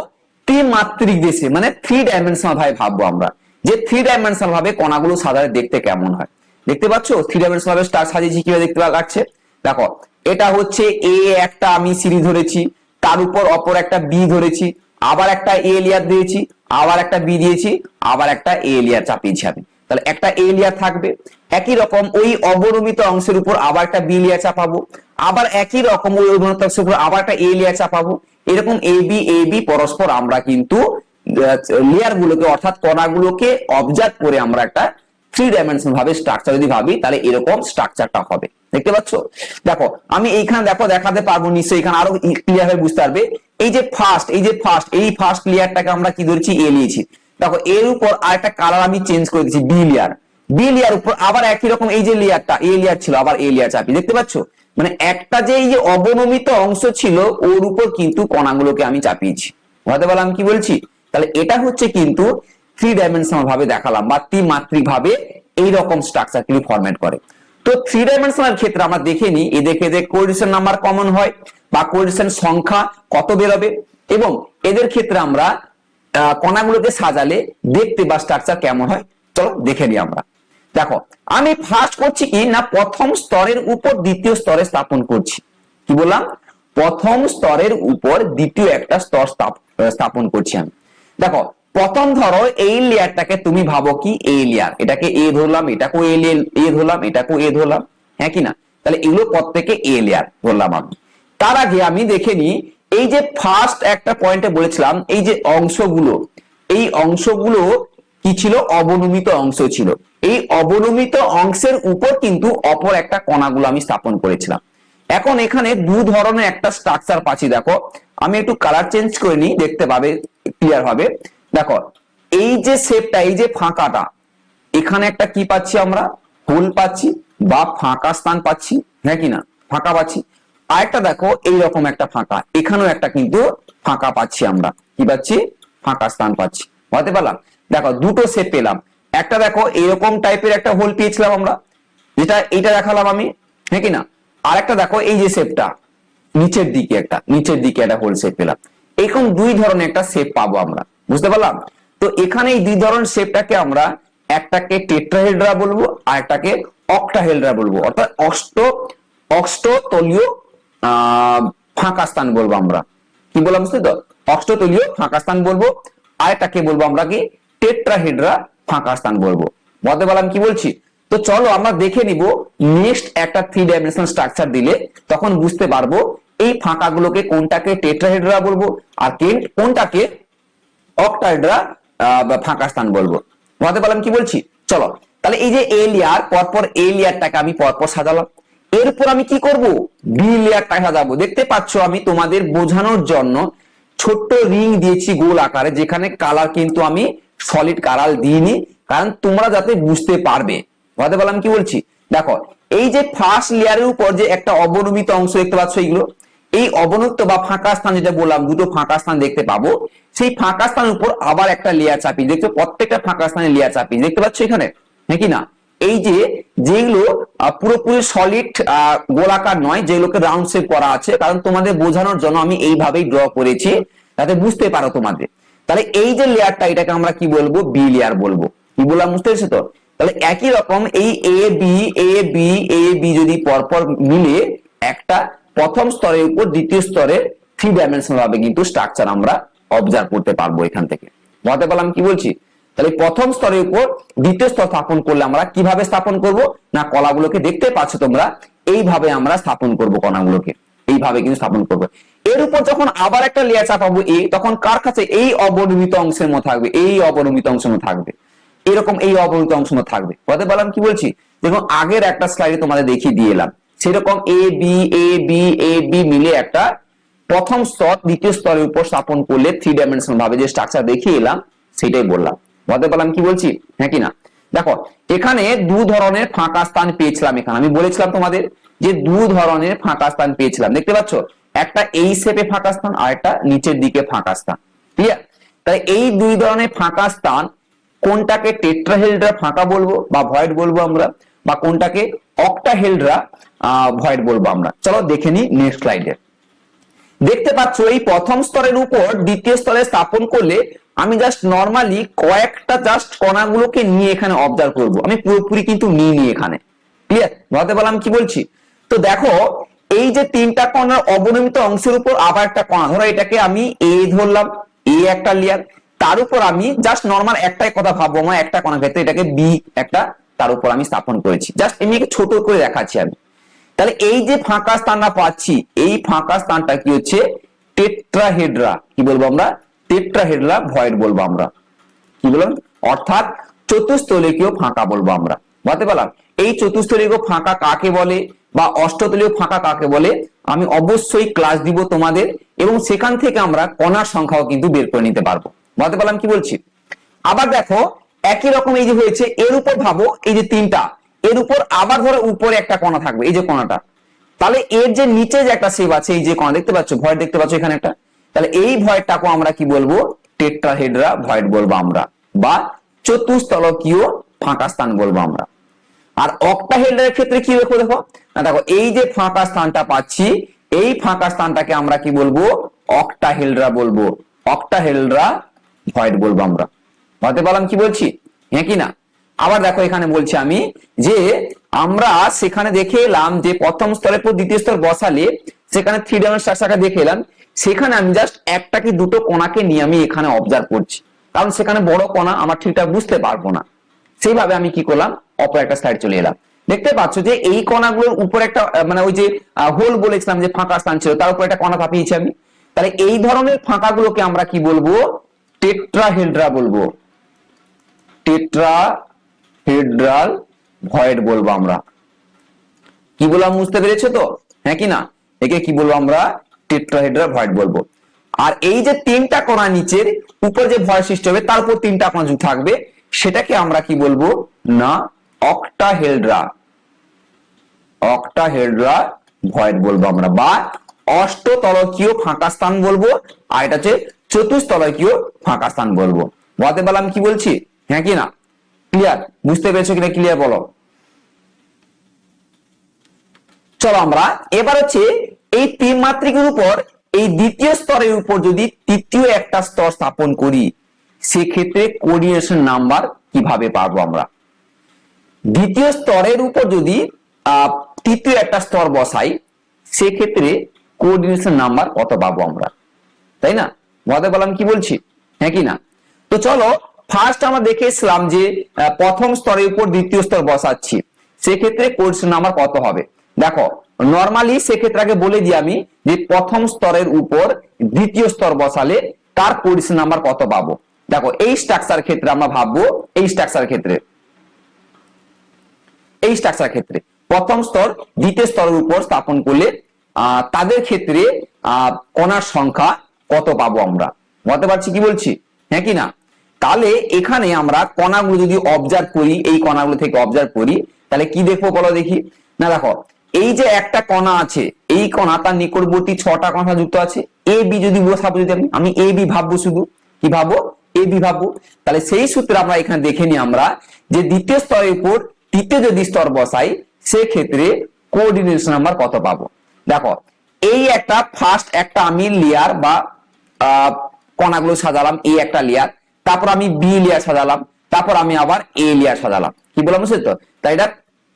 ত্রিমাত্রিক দেশে মানে 3 ডাইমেনশনাল ভাবে ভাববো আমরা, যে 3 ডাইমেনশনাল ভাবে কণাগুলো সাধারণত দেখতে কেমন হয়। দেখতে পাচ্ছ 3 ডাইমেনশনাল ভাবে স্টার সাজিয়েছি কিভাবে দেখতে লাগছে। দেখো এটা হচ্ছে এ, একটা আমি সিঁড়ি ধরেছি, তার উপর অপর একটা বি ধরেছি, আবার একটা এ লেয়ার দিয়েছি, আবার একটা বি দিয়েছি, আবার একটা এ লেয়ার চাপিয়েছি আমি। তাহলে একটা এ লেয়ার থাকবে, একই রকম ওই অবনমিত অংশের উপর আবার একটা বি লেয়ার চাপাবো, আবার একই রকম ওই অবনমিত অংশের উপর আবার একটা এ লেয়ার চাপাবো। এরকম এ বি পরস্পর আমরা কিন্তু লেয়ার গুলোকে অর্থাৎ কণাগুলোকে অবজার্ভ করে আমরা একটা 3 ডাইমেনশনাল ভাবে স্ট্রাকচার যদি ভাবি, তাহলে এরকম স্ট্রাকচারটা হবে। দেখতে পাচ্ছ? দেখো আমি এইখানে দেখো দেখাতে পারবো নিশ্চয়ই, এখানে আরো ক্লিয়ার হয়ে বুঝতে পারবে। এই যে ফার্স্ট লেয়ারটাকে আমরা কি ধরেছি, এ নিয়েছি। দেখো এর উপর আরেকটা কালার আমি চেঞ্জ করে দিচ্ছি, বি লেয়ার উপর আবার একই রকম এই যে লেয়ারটা এ লেয়ার ছিল, আবার এ লেয়ার চাপি, দেখতে পাচ্ছ? মানে একটা যে এই যে অবনমিত অংশ ছিল ওর উপর কিন্তু কণাগুলোকে আমি চাপিয়েছি। বুঝতে পারলাম কি বলছি? তাহলে এটা হচ্ছে কিন্তু 3 ডাইমেনশনাল ভাবে দেখালাম, বা ত্রিমাত্রিক ভাবে এইরকম স্ট্রাকচার কিন্তু ফরম্যাট করে। তো 3 ডাইমেনশনাল ক্ষেত্রে আমরা দেখে নিই, এদের কোঅর্ডিনেশন নাম্বার কমন হয় বা কোঅর্ডিনেশন সংখ্যা কত বেরোবে, এবং এদের ক্ষেত্রে আমরা কণাগুলোকে সাজালে দেখতে বা স্ট্রাকচার কেমন হয় চলো দেখে নিই আমরা। দেখো আমি ফার্স্ট করছি কি না, প্রথম স্তরের উপর দ্বিতীয় স্তরে স্থাপন করছি। কি বললাম? প্রথম স্তরের উপর দ্বিতীয় একটা স্তর স্থাপন করছি আমি। দেখো প্রথম ধরো এই লেয়ারটাকে তুমি ভাবো কি এ লেয়ার, এটাকে এ ধরলাম, এটাকেও এ ধরলাম, এটাকেও এ ধরলাম, হ্যাঁ কি না? তাহলে এগুলো প্রত্যেকে এ লেয়ার ধরলাম আমি। তার আগে আমি দেখে নিই, এই যে ফার্স্ট একটা পয়েন্টে বলেছিলাম এই যে অংশগুলো, এই অংশগুলো কি ছিল? অবনমিত অংশ ছিল। এই অবনমিত অংশের উপর কিন্তু অপর একটা কণাগুলো আমি স্থাপন করেছিলাম। এখন এখানে দু ধরনের একটা স্ট্রাকচার পাচ্ছি। দেখো আমি একটু কালার চেঞ্জ করে নিই, দেখতে পাবে ক্লিয়ার হবে। দেখো এই যে শেপটা, এই যে ফাঁকাটা, এখানে একটা কি পাচ্ছি আমরা? হোল পাচ্ছি বা ফাঁকা স্থান পাচ্ছি, হ্যাঁ কি না? ফাঁকা পাচ্ছি। আরেকটা দেখো এইরকম একটা ফাঁকা, এখানেও একটা কিন্তু ফাঁকা পাচ্ছি আমরা। কি পাচ্ছি? ফাঁকা স্থান পাচ্ছি। বুঝতে পারলাম? দেখো দুটো শেপ পেলাম। একটা দেখো এরকম টাইপের একটা হোল পেয়েছিলাম আমরা, যেটা এইটা দেখালাম আমি, হ্যাঁ কি না? আরেকটা দেখো এই যে শেপটা, নিচের দিকে একটা হোল শেপ পেলাম। এরকম দুই ধরনের একটা শেপ পাবো আমরা। বুঝতে পারলাম? তো এখানে এই দুই ধরনের শেপটাকে আমরা একটাকে টেট্রাহেড্রা বলবো আর একটাকে অক্টাহেড্রা বলবো, অর্থাৎ অষ্টতলীয় ফাঁকা স্থান বলবো আমরা। কি বললাম বুঝতে তো? অষ্টতলীয় ফাঁকা স্থান বলবো, আর এটাকে বলবো আমরা কি? টেট্রাহেড্রা ফাঁকা স্থান বলবো। বুঝতে পারলাম কি বলছি? তো চলো আমরা দেখে নিব নেক্সট একটা 3 ডাইমেনশনাল স্ট্রাকচার দিলে, তখন বুঝতে পারবো এই ফাঁকাগুলোকে কোনটাকে টেট্রাহেড্রা বলবো আর কোনটাকে অক্টাহেড্রা ফাঁকা স্থান বলবো। বুঝতে পারলাম কি বলছি? চলো তাহলে এই যে এ লেয়ার, পরপর এ লেয়ারটাকে আমি পরপর সাজালাম। এরপর আমি কি করব? বি লেয়ারটা সাজাবো। দেখতে পাচ্ছ আমি তোমাদের বোঝানোর জন্য ছোট্ট রিং দিয়েছি গোল আকারে, যেখানে কালার কিন্তু আমি সলিড কালার দিইনি, কারণ তোমরা যাতে বুঝতে পারবে। বুঝতে পারলাম কি বলছি? দেখো এই যে ফার্স্ট লেয়ারের উপর যে একটা অবনমিত অংশ দেখতে পাচ্ছ, এইগুলো এই অবনমিত বা ফাঁকা স্থান যেটা বললাম, দুটো ফাঁকা স্থান দেখতে পাবো। সেই ফাঁকা স্থানের উপর আবার একটা লেয়ার চাপি, দেখছো প্রত্যেকটা ফাঁকা স্থানে লেয়ার চাপি, দেখতে পাচ্ছ এখানে, হ্যাঁ কি না? এই যে যেগুলো পুরোপুরি সলিড গোলাকার নয়, যেগুলোকে রাউন্ড শেপ করা আছে, কারণ তোমাদের বোঝানোর জন্য আমি এইভাবেই ড্র করেছি যাতে বুঝতে পারো তোমাদের। তাহলে এই যে লেয়ারটা, এটাকে আমরা কি বলবো? বি লেয়ার বলবো। কি বললাম বুঝতে পেরেছো তো? তাহলে একই রকম এই এ বি যদি পরপর মিলে একটা প্রথম স্তরের উপর দ্বিতীয় স্তরের 3 ডাইমেনশনাল ভাবে কিন্তু স্ট্রাকচার আমরা অবজার্ভ করতে পারবো এখান থেকে। বুঝতে পারলাম কি বলছি? তাহলে প্রথম স্তরের উপর দ্বিতীয় স্তর স্থাপন করলে আমরা কিভাবে স্থাপন করব না, কলাগুলোকে দেখতে পাচ্ছ তোমরা, এইভাবে আমরা স্থাপন করব কণাগুলোকে, এইভাবে কিন্তু স্থাপন করব। এর উপর যখন আবার একটা লেয়ার চাপাবো এ, তখন কার কাছে? এই অবনমিত অংশের মধ্যে থাকবে, এই অবনমিত অংশের মধ্যে থাকবে, এরকম এই অবনমিত অংশের মধ্যে থাকবে। বুঝতে পারলাম কি বলছি? দেখুন আগের একটা স্লাইডে তোমাদের দেখিয়ে দিয়ে এলাম, সেরকম এ বি মিলে একটা প্রথম স্তর দ্বিতীয় স্তরের উপর স্থাপন করলে 3 ডাইমেনশনাল ভাবে যে স্ট্রাকচার দেখিয়ে এলাম সেটাই বললাম। বুঝতে পারলাম কি বলছি, হ্যাঁ কি না? দেখো এখানে দু ধরনের ফাঁকা স্থান পেয়েছিলাম, এখানে আমি বলেছিলাম তোমাদের যে দু ধরনের ফাঁকা স্থান পেয়েছিলাম, দেখতে পাচ্ছ? একটা এই শেপে ফাঁকা স্থান আর একটা নিচের দিকে ফাঁকা স্থান। ক্লিয়ার? তাই এই দুই ধরনের ফাঁকা স্থান কোনটাকে টেট্রাহেড্রা ফাঁকা বলবো বা ভয়েড বলবো আমরা, বা কোনটাকে অক্টাহেড্রা ভয়েড বলবো আমরা। চলো দেখে নিই নেক্সট স্লাইডে। দেখতে পাচ্ছ এই প্রথম স্তরের উপর দ্বিতীয় স্তরে স্থাপন করলে আমি জাস্ট নরমালি কয়েকটা জাস্ট কণাগুলোকে নিয়ে এখানে অবজার্ভ করব, আমি পুরোপুরি কিন্তু নিয়ে এখানে। ক্লিয়ার? বুঝতে পারলাম কি বলছি? তো দেখো এই যে তিনটা কণার অবনমিত অংশের উপর আবার একটা কণা, ধরো এটাকে আমি এ ধরলাম, এ একটা লেয়ার, তার উপর আমি জাস্ট নরমাল একটাই কথা ভাববো, আমার একটা কণা ক্ষেত্রে এটাকে বি একটা, তার উপর আমি স্থাপন করেছি, জাস্ট এমনি ছোট করে দেখাচ্ছি আমি। তাহলে এই যে ফাঁকা স্থানটা পাচ্ছি, এই ফাঁকা স্থানটা কি হচ্ছে? টেট্রাহেড্রা। কি বলবো আমরা? টেট্রাহেড্রা ভয়েড বলবো আমরা। কি বললাম? অর্থাৎ চতুস্তলিকীয় ফাঁকা বলবো আমরা। বুঝতে পারলাম? এই চতুস্তলীয় ফাঁকা কাকে বলে বা অষ্টতলীয় ফাঁকা কাকে বলে আমি অবশ্যই ক্লাস দিব তোমাদের, এবং সেখান থেকে আমরা কণার সংখ্যাও কিন্তু বের করে নিতে পারবো। বলতে পারলাম কি বলছি? আবার দেখো একই রকম এই যে হয়েছে, এর উপর ভাবো এই যে তিনটা, এর উপর আবার ধরো উপরে একটা কণা থাকবে, এই যে কণাটা, তাহলে এর যে নিচে যে একটা শেপ আছে, এই যে কণা দেখতে পাচ্ছ, ভয়েড দেখতে পাচ্ছ এখানে একটা, তাহলে এই ভয়েডটাকে আমরা কি বলবো? টেট্রাহেড্রা ভয়েড বলবো আমরা, বা চতুস্তলকীয় ফাঁকা স্থান বলবো আমরা। আর অক্টাহেড্রার ক্ষেত্রে কি দেখো, দেখো না, দেখো এই যে ফাঁকা স্থানটা পাচ্ছি, এই ফাঁকা স্থানটাকে আমরা কি বলবো? অক্টাহেড্রা বলবো, অক্টাহেড্রা ভয়েড বলবো আমরা। বুঝতে পারলাম কি বলছি? হ্যাঁ কি না? আবার দেখো এখানে বলছি আমি যে আমরা সেখানে দেখে এলাম যে প্রথম স্তরের পর দ্বিতীয় স্তর বসালে সেখানে 3 ডাইমেনশনাল স্ট্রাকচারটা দেখে এলাম, সেখানে আমি জাস্ট একটা কি দুটো কণাকে নিয়ে আমি এখানে অবজার্ভ করছি, কারণ সেখানে বড় কণা আমার ঠিকঠাক বুঝতে পারবো না। সেইভাবে আমি কি করলাম? অপর একটা স্লাইড চলে এলাম। দেখতে পাচ্ছ যে এই কণাগুলোর উপর একটা মানে ওই যে হোল বলেছিলাম যে ফাঁকা স্থান ছিল, তার উপর একটা কণা চাপিয়েছি আমি, তাহলে এই ধরনের ফাঁকাগুলোকে আমরা কি বলবো? টেট্রাহেড্রা বলবো, টেট্রাহেড্রাল ভয়েড বলবো আমরা। কি বললাম বুঝতে পেরেছো তো? হ্যাঁ কি না? একে কি বলবো আমরা? টেট্রাহেড্রাল ভয়েড বলবো। আর এই যে তিনটা কণা নিচের উপর যে ভয়েড সৃষ্টি হবে তার উপর তিনটা কণা যুক্ত থাকবে, সেটাকে আমরা কি বলবো? না অক্টাহেড্রা, অক্টাহেড্রা ভয়েড বলবো আমরা, বা অষ্টতলকীয় ফাঁকা স্থান বলবো, আর এটা হচ্ছে চতুস্তলকীয় ফাঁকা স্থান বলবো। বলতে পারলাম কি বলছি? হ্যাঁ কি না? ক্লিয়ার? বুঝতে পেরেছো কিনা? ক্লিয়ার বলো। চলো আমরা এবার হচ্ছে এই ত্রিমাত্রিকের উপর এই দ্বিতীয় স্তরের উপর যদি তৃতীয় একটা স্তর স্থাপন করি, সেক্ষেত্রে কোঅর্ডিনেশন নাম্বার কিভাবে পাবো আমরা? দ্বিতীয় স্তরের উপর যদি তৃতীয় একটা স্তর বসাই, সেক্ষেত্রে কোঅর্ডিনেশন নাম্বার কত পাবো আমরা? তাই না? বুঝতে পারলাম কি বলছি? হ্যাঁ কি না? তো চলো ফার্স্ট আমরা দেখে এসলাম যে প্রথম স্তরের উপর দ্বিতীয় স্তর বসাচ্ছি, সেক্ষেত্রে কোঅর্ডিনেশন নাম্বার কত হবে। দেখো নরমালি সেক্ষেত্রে আগে বলে দিই আমি যে প্রথম স্তরের উপর দ্বিতীয় স্তর বসালে তার কোঅর্ডিনেশন নাম্বার কত পাবো। দেখো এই স্ট্রাকচার ক্ষেত্রে আমরা ভাববো, এই স্ট্রাকচার ক্ষেত্রে, এই স্ট্রাকচার ক্ষেত্রে প্রথম স্তর দ্বিতীয় স্তরের উপর স্থাপন করলে তাদের ক্ষেত্রে কণার সংখ্যা কত পাবো আমরা। বুঝতে পারছি কি বলছি? হ্যাঁ কি না? তাহলে এখানে আমরা কণাগুলো যদি অবজার্ভ করি, এই কণাগুলো থেকে অবজার্ভ করি, তাহলে কি দেখবো বলো দেখি। না দেখো এই যে একটা কণা আছে, এই কণা তার নিকটবর্তী 6টা কণা যুক্ত আছে। এ বি যদি বসাবো, যদি আমি এ বি ভাববো, শুধু কি ভাববো? এ বি ভাববো। তাহলে সেই সূত্রে আমরা এখানে দেখে নিই আমরা যে দ্বিতীয় স্তরের উপর তৃতীয় যদি স্তর বসাই, সেক্ষেত্রে কোঅর্ডিনেশন নাম্বার কত পাবো। দেখো এই একটা ফার্স্ট একটা আমি লেয়ার বা কণাগুলো সাজালাম, এই একটা লেয়ার, তারপর আমি বি লেয়ার সাজালাম, তারপর আমি আবার এ লেয়ার সাজালাম। কি বললাম বুঝছো তো? তাই এটা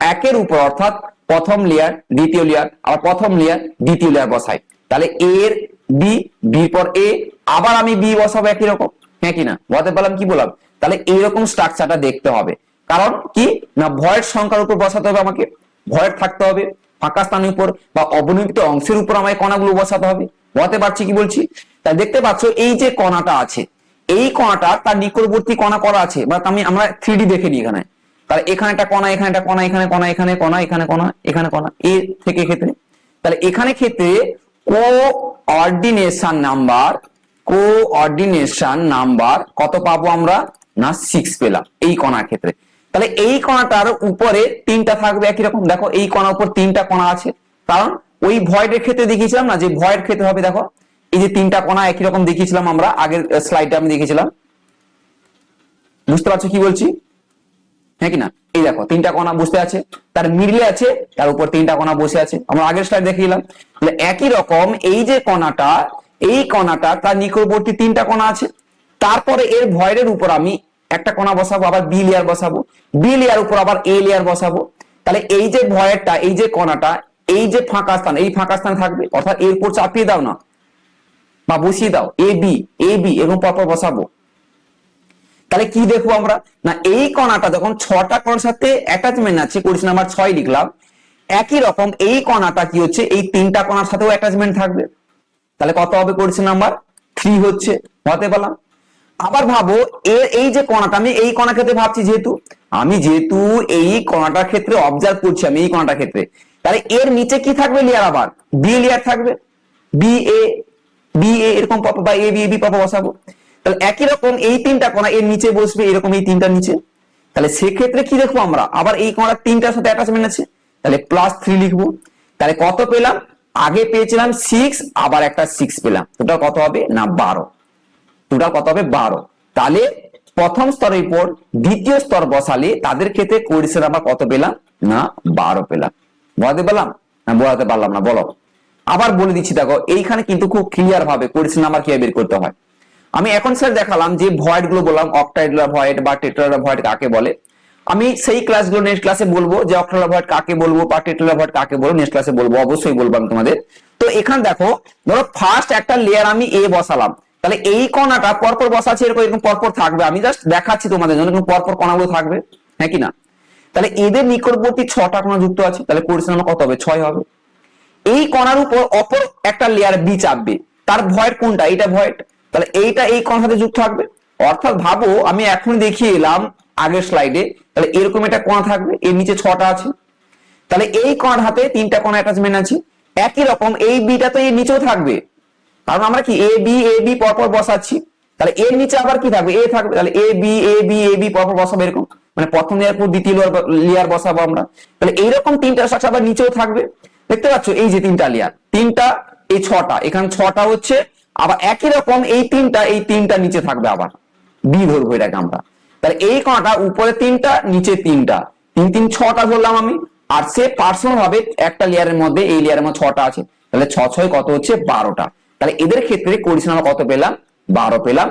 একের উপর, অর্থাৎ প্রথম লেয়ার দ্বিতীয় লেয়ার, আবার প্রথম লেয়ার দ্বিতীয় লেয়ার বসাই, তাহলে এর বি, বির পর এ, আবার আমি বি বসাবো একই রকম। হ্যাঁ কি না? বুঝতে পারলাম কি বললাম? তাহলে এইরকম স্ট্রাকচারটা দেখতে হবে। কারণ কি না, ভয়েড সংখ্যার উপর বসাতে হবে আমাকে, ভয়েড থাকতে হবে, ফাঁকা স্থানের উপর বা অবনমিত অংশের উপর আমায় কণাগুলো বসাতে হবে। বুঝতে পারছি কি বলছি? তাই দেখতে পাচ্ছ এই যে কণাটা আছে, এই কণাটা তার নিকটবর্তী কণা করা আছে, বা আমরা 3D দেখে নিই এখানে। তাহলে এখানে একটা কণা, এখানে একটা কণা, এখানে কণা, এখানে কণা, এখানে কণা, এখানে কণা, এ থেকে ক্ষেত্রে, তাহলে এখানে ক্ষেত্রে কোঅর্ডিনেশন নাম্বার, কোঅর্ডিনেশন নাম্বার কত পাবো আমরা? না 6 পেলাম এই কণার ক্ষেত্রে। তাহলে এই কণাটার উপরে তিনটা থাকবে একই রকম। দেখো এই কণার উপর তিনটা কণা আছে, কারণ ওই ভয়েডের ক্ষেত্রে দেখিয়েছিলাম না যে ভয়েড ক্ষেত্রে হবে। দেখো এই যে তিনটা কণা একই রকম দেখিয়েছিলাম আমরা, আগের স্লাইডে আমি দেখিয়েছিলাম। বুঝতে পারছো কি বলছি? হ্যাঁ কি না? এই দেখো তিনটা কণা বসে আছে, তার মিডলে আছে, তার উপর তিনটা কণা বসে আছে, আমরা আগের স্লাইড দেখিয়েছিলাম। তাহলে একই রকম এই যে কণাটা, এই কণাটা তার নিকটবর্তী তিনটা কণা আছে, তারপরে এর ভয়েডের উপর আমি একটা কণা বসাবো, আবার বি লেয়ার বসাবো, বি লেয়ার উপর আবার এ লেয়ার বসাবো। তাহলে এই যে ভয়েডটা, এই যে কণাটা, এই যে ফাঁকা স্থান, এই ফাঁকা স্থান থাকবে, অর্থাৎ এর উপর চাপিয়ে দাও না বা বসিয়ে দাও, এ বি এবং পরপর বসাবো। তাহলে কি দেখবো আমরা? না এই কণাটা যখন 6টা কণার সাথে অ্যাটাচমেন্ট আছে, কোঅর্ডিনেশন নাম্বার 6 লিখলাম, একই রকম এই কণাটা কি হচ্ছে, এই তিনটা কণার সাথেও অ্যাটাচমেন্ট থাকবে। তাহলে কত হবে? কোঅর্ডিনেশন নাম্বার 3 হচ্ছে। হতে পারলাম। আবার ভাবো এই যে কণাটা, আমি এই কণা ক্ষেত্রে ভাবছি যেহেতু, আমি যেহেতু এই কণাটার ক্ষেত্রে অবজার্ভ করছি, আমি এই কণাটার ক্ষেত্রে, তাহলে এর নিচে কি থাকবে লেয়ার, আবার বি লেয়ার থাকবে, বি এ এরকম পাবো, বা এ বি পাবো বসাবো। তাহলে একই রকম এই তিনটা কণা এর নিচে বসবে, এরকম এই তিনটা নিচে। তাহলে সেক্ষেত্রে কি দেখবো আমরা, আবার এই কণার তিনটার সাথে অ্যাটাচমেন্ট আছে, তাহলে +3 লিখবো। তাহলে কত পেলাম, আগে পেয়েছিলাম 6, আবার একটা 6 পেলাম, টোটাল কত হবে না 12। টোটাল কত হবে 12। তাহলে প্রথম স্তরের উপর দ্বিতীয় স্তর বসালে তাদের ক্ষেত্রে কোয়েফিসিয়েন্ট আমরা কত পেলাম না 12 পেলাম। বোঝাতে পারলাম না বোঝাতে পারলাম না বলো? আবার বলে দিচ্ছি, দেখো এইখানে কিন্তু খুব ক্লিয়ার ভাবে কোয়েফিসিয়েন্ট নাম্বার কিভাবে বের করতে হয়। আমি এখন স্যার দেখালাম যে ভয়েড গুলো বললাম, অক্টাইডাল ভয়েড বা টেট্রাডাল ভয়েড কাকে বলে। আমি সেই ক্লাসগুলো নেক্সট ক্লাসে বলবো যে অক্টাইডাল ভয়েড কাকে বলবো বা টেট্রাডাল ভয়েড কাকে বলবো, নেক্সট ক্লাসে বলবো, অবশ্যই বলবো আমি তোমাদের। তো এখানে দেখো, ধরো ফার্স্ট একটা লেয়ার আমি এ বসালাম, তাহলে এই কণাটা পরপর বসাচ্ছি, এরকম পরপর থাকবে, আমি জাস্ট দেখাচ্ছি তোমাদের জন্য, পরপর কণাগুলো থাকবে, হ্যাঁ কি না? তাহলে এদের নিকটবর্তী 6টা কণা যুক্ত আছে, তাহলে কোয়েফিসিয়েন্ট নাম্বার কত হবে 6 হবে। এই কণার উপর অপর একটা লেয়ার বি চাপবে, তার ভয়েড কোনটা, এইটা ভয়েড, তাহলে এইটা এই কণার সাথে যুক্ত থাকবে। অর্থাৎ ভাবো আমি এখন দেখিয়ে এলাম আগের স্লাইডে, তাহলে এরকম একটা কণা থাকবে, এর নিচে 6টা আছে, তাহলে এই কণার হাতে 3টা কণা অ্যাটাচমেন্ট আছে। একই রকম এই বিটা তো এর নিচেও থাকবে, কারণ আমরা কি এ বি পরপর বসাচ্ছি, তাহলে এর নিচে আবার কি থাকবে, এ থাকবে, তাহলে এ বি পরপর বসাবো এরকম, মানে প্রথম লেয়ার পর দ্বিতীয় লেয়ার বসাবো আমরা। তাহলে এইরকম 3টা স্ট্রাকচার আবার নিচেও থাকবে, দেখতে পাচ্ছ এই যে 3টা লেয়ার, 3টা এই 6টা, এখানে 6টা হচ্ছে, আবার একই রকম এই 3টা নিচে থাকবে, আবার বি ধরবো এটাকে আমরা। তাহলে এই কণাটা উপরে 3টা নিচে 3টা, 3 6টা ধরলাম আমি। আর সে পার্সোনাল ভাবে একটা লেয়ারের মধ্যে, এই লেয়ারের মধ্যে 6টা আছে, তাহলে 6 কত হচ্ছে 12টা। তাহলে এদের ক্ষেত্রে কোয়েফিসিয়েন্ট আমরা কত পেলাম 12 পেলাম।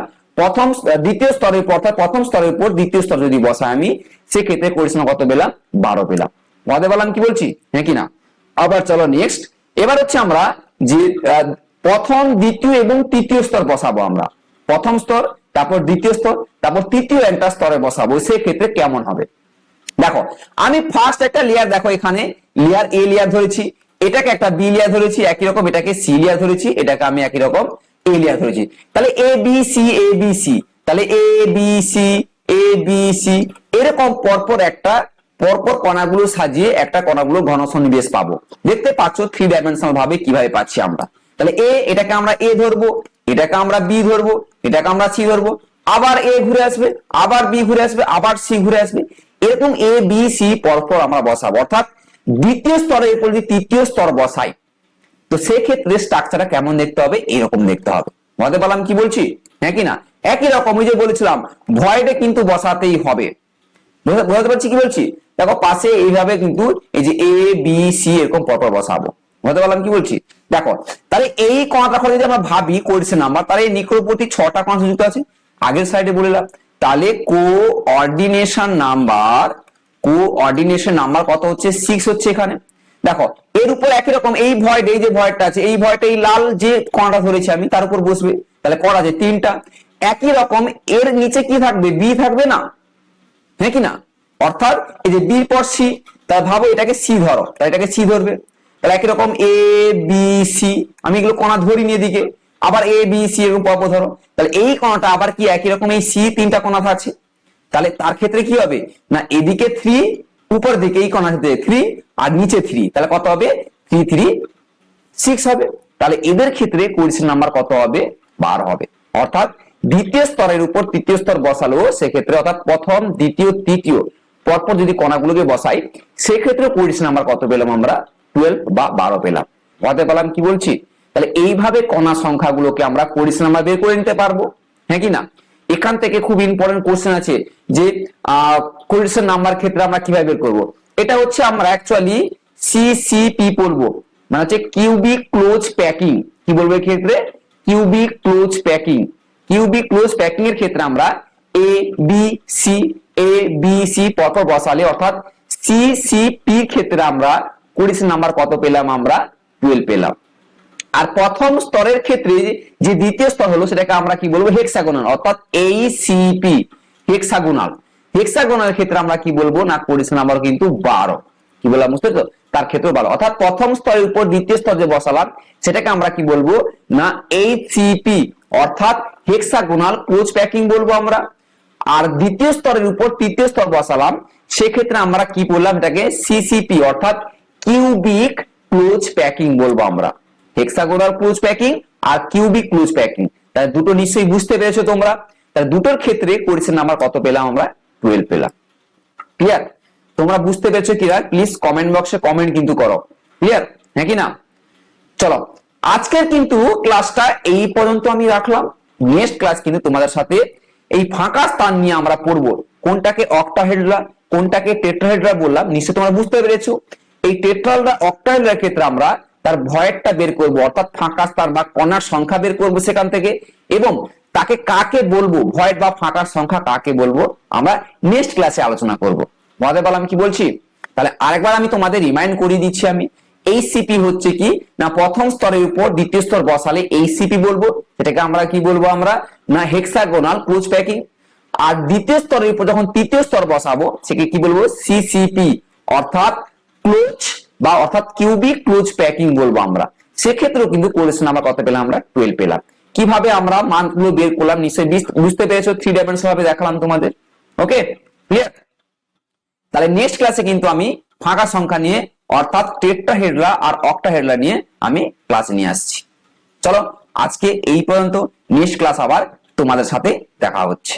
দ্বিতীয় স্তরের উপর, অর্থাৎ প্রথম স্তরের উপর দ্বিতীয় স্তর যদি বসাই আমি, সেক্ষেত্রে কোয়েফিসিয়েন্ট কত পেলাম 12 পেলাম। বুঝতে পারলাম কি বলছি, হ্যাঁ কি না? আবার চলো নেক্সট, এবার হচ্ছে আমরা যে প্রথম দ্বিতীয় এবং তৃতীয় স্তর বসাবো আমরা, প্রথম স্তর, তারপর দ্বিতীয় স্তর, তারপর তৃতীয় একটা স্তরে বসাবো, সেক্ষেত্রে কেমন হবে দেখো। আমি ফার্স্ট একটা লেয়ার, দেখো এখানে লেয়ার এ লেয়ার ধরেছি, এটাকে একটা বি লেয়ার ধরেছি, একই রকম এটাকে সি লেয়ার ধরেছি, এটাকে আমি একই রকম এ লেয়ার ধরেছি। তাহলে এ বি সি, তাহলে এ বি সি এরকম পরপর কণাগুলো সাজিয়ে একটা কণাগুলো ঘন সন্নিবেশ পাবো। দেখতে পাচ্ছ 3 ডাইমেনশনাল ভাবে কিভাবে পাচ্ছি আমরা। তাহলে এটাকে আমরা এ ধরবো, এটাকে আমরা বি ধরবো, এটাকে আমরা সি ধরবো, আবার এ ঘুরে আসবে, আবার বি ঘুরে আসবে, আবার সি ঘুরে আসবে, এরকম এ বি সি পরপর আমরা বসাবো। অর্থাৎ দ্বিতীয় স্তরের উপর যদি তৃতীয় স্তর বসাই, তো সেক্ষেত্রে স্ট্রাকচারটা কেমন দেখতে হবে, এরকম দেখতে হবে। বুঝতে পারলাম কি বলছি, হ্যাঁ কি না? একই রকম ওই যে বলেছিলাম ভয়েডে কিন্তু বসাতেই হবে, বুঝতে পারছি কি বলছি? দেখো পাশে এইভাবে কিন্তু এই যে এ বি সি এরকম পরপর বসাবো। বুঝতে পারলাম কি বলছি? দেখো তাহলে এই কণাটা যদি আমরা ভাবি কোয়েফিসিয়েন্ট নাম্বার, তাহলে এই নিকটবর্তী 6টা কণা যুক্ত আছে, আগের স্লাইডে বললাম। তাহলে কোঅর্ডিনেশন নাম্বার কত হচ্ছে 6 হচ্ছে এখানে। দেখো এর উপর একই রকম এই ভয়েড, এই যে ভয়েডটা আছে, এই ভয়েডটা এই লাল যে কণাটা ধরেছি আমি তার উপর বসবে, তাহলে করা যায় 3টা। একই রকম এর নিচে কি থাকবে, বি থাকবে না, হ্যাঁ কি না? অর্থাৎ এই যে বি পর সি, তাহলে ভাবো এটাকে সি ধরো, তাহলে এটাকে সি ধরবে। তাহলে একই রকম এ বি সি, আমি এগুলো কণা ধরি নিয়ে দিকে, আবার এ বি সি এরকম পরপর ধরো, তাহলে এই কণাটা আবার কি একই রকম এই সি 3টা কণা থাকছে, তাহলে তার ক্ষেত্রে কি হবে না এদিকে 3, উপর দিকে এই কণার ক্ষেত্রে 3, আর নিচে 3, তাহলে কত হবে 3 3 6 হবে। তাহলে এদের ক্ষেত্রে কোয়েফিসিয়েন্ট নাম্বার কত হবে 12 হবে। অর্থাৎ দ্বিতীয় স্তরের উপর তৃতীয় স্তর বসালো সেক্ষেত্রে, অর্থাৎ প্রথম দ্বিতীয় তৃতীয় পরপর যদি কণাগুলোকে বসাই, সেক্ষেত্রে কোয়েফিসিয়েন্ট নাম্বার কত পেলাম আমরা 12 বা 12 পেলাম। বুঝতে পারলাম কি বলছি? তাহলে এইভাবে কণা সংখ্যাগুলোকে আমরা কোয়েফিসিয়েন্ট নাম্বার বের করে নিতে পারবো, হ্যাঁ কি না? এখান থেকে খুব ইম্পর্টেন্ট কোশ্চেন আছে যে কোয়েফিসিয়েন্ট নাম্বার ক্ষেত্রে আমরা কিভাবে বের করব। এটা হচ্ছে আমরা অ্যাকচুয়ালি সিসিপি পড়বো, মানে হচ্ছে কিউবিক ক্লোজ প্যাকিং। কি বলবো এর ক্ষেত্রে? Cubic close packing. Cubic close packing এর ক্ষেত্রে আমরা এ বি সি পরপর বসালে, অর্থাৎ সিসিপি এর ক্ষেত্রে আমরা কোয়েফিসিয়েন্ট নাম্বার কত পেলাম আমরা 12 পেলাম। আর প্রথম স্তরের ক্ষেত্রে যে দ্বিতীয় স্তর হলো সেটাকে আমরা কি বলবো হেক্সাগোনাল, অর্থাৎ এইসিপি হেক্সাগোনাল। হেক্সাগোনাল ক্ষেত্রে আমরা কি বলবো না কোয়েফিসিয়েন্ট নাম্বার কিন্তু 12। কি বললাম বুঝতে তো? তার ক্ষেত্রে 12, অর্থাৎ প্রথম স্তরের উপর দ্বিতীয় স্তর যে বসালাম সেটাকে আমরা কি বলবো না এইচসিপি, অর্থাৎ হেক্সাগোনাল ক্লোজ প্যাকিং বলবো আমরা। আর দ্বিতীয় স্তরের উপর তৃতীয় স্তর বসালাম, সেক্ষেত্রে আমরা কি বললাম, এটাকে সিসিপি অর্থাৎ কিউবিক ক্লোজ প্যাকিং বলবো আমরা। হেক্সাগোনাল ক্লোজ প্যাকিং আর কিউবিক ক্লোজ প্যাকিং, তাহলে দুটো নিশ্চয়ই বুঝতে পেরেছো তোমরা। তাহলে দুটোর ক্ষেত্রে কোয়েশ্চেন নাম্বার কত পেলাম আমরা? 12 পেলাম। ক্লিয়ার? তোমরা বুঝতে পেরেছো ক্লিয়ার? প্লিজ কমেন্ট বক্সে কমেন্ট কিন্তু করো। ক্লিয়ার হ্যাঁ কি না? চলো আজকের কিন্তু ক্লাসটা এই পর্যন্ত আমি রাখলাম। নেক্সট ক্লাস কিন্তু তোমাদের সাথে এই ফাঁকা স্থান নিয়ে আমরা পড়বো। কোনটাকে অক্টাহেড্রা, কোনটাকে টেট্রাহেড্রা বললাম, নিশ্চয়ই তোমরা বুঝতে পেরেছো। এই টেট্রাহেড্রা অক্টাহেড্রার ক্ষেত্রে আমরা তার ভয়েডটা বের করব, অর্থাৎ ফাঁকা স্থান বা কণার সংখ্যা বের করব সেখান থেকে, এবং তাকে কাকে বলবো, ভয়েড বা ফাঁকার সংখ্যা কাকে বলবো আমরা নেক্সট ক্লাসে আলোচনা করব। বুঝতে পারলাম কি বলছি? তাহলে আরেকবার আমি তোমাদের রিমাইন্ড করিয়ে দিচ্ছি। আমি এইচসিপি হচ্ছে কি না, প্রথম স্তরের উপর দ্বিতীয় স্তর বসালে এইচসিপি বলবো, এটাকে আমরা কি বলবো আমরা না হেক্সাগোনাল ক্লোজ প্যাকিং। আর দ্বিতীয় স্তরের উপর যখন তৃতীয় স্তর বসাবো সেকে কি বলবো, সিসিপি অর্থাৎ ক্লোজ বা অর্থাৎ কিউবিক ক্লোজ প্যাকিং বলবো আমরা। সেক্ষেত্রেও কিন্তু কোয়েশ্চেন আমরা কত পেলাম? আমরা 12 পেলাম। কিভাবে আমরা মানগুলো বের করলাম নিশ্চয়ই বুঝতে পেরেছো, 3 ডাইমেনশনাল ভাবে দেখালাম তোমাদের। Okay clear? তাহলে নেক্সট ক্লাসে কিন্তু আমি ফাঁকা সংখ্যা নিয়ে অর্থাৎ টেট্রাহেড্রা আর অক্টাহেড্রা নিয়ে আমি ক্লাসে নিয়ে আসছি। চলো আজকে এই পর্যন্ত, নেক্সট ক্লাস আবার তোমাদের সাথে দেখা হচ্ছে।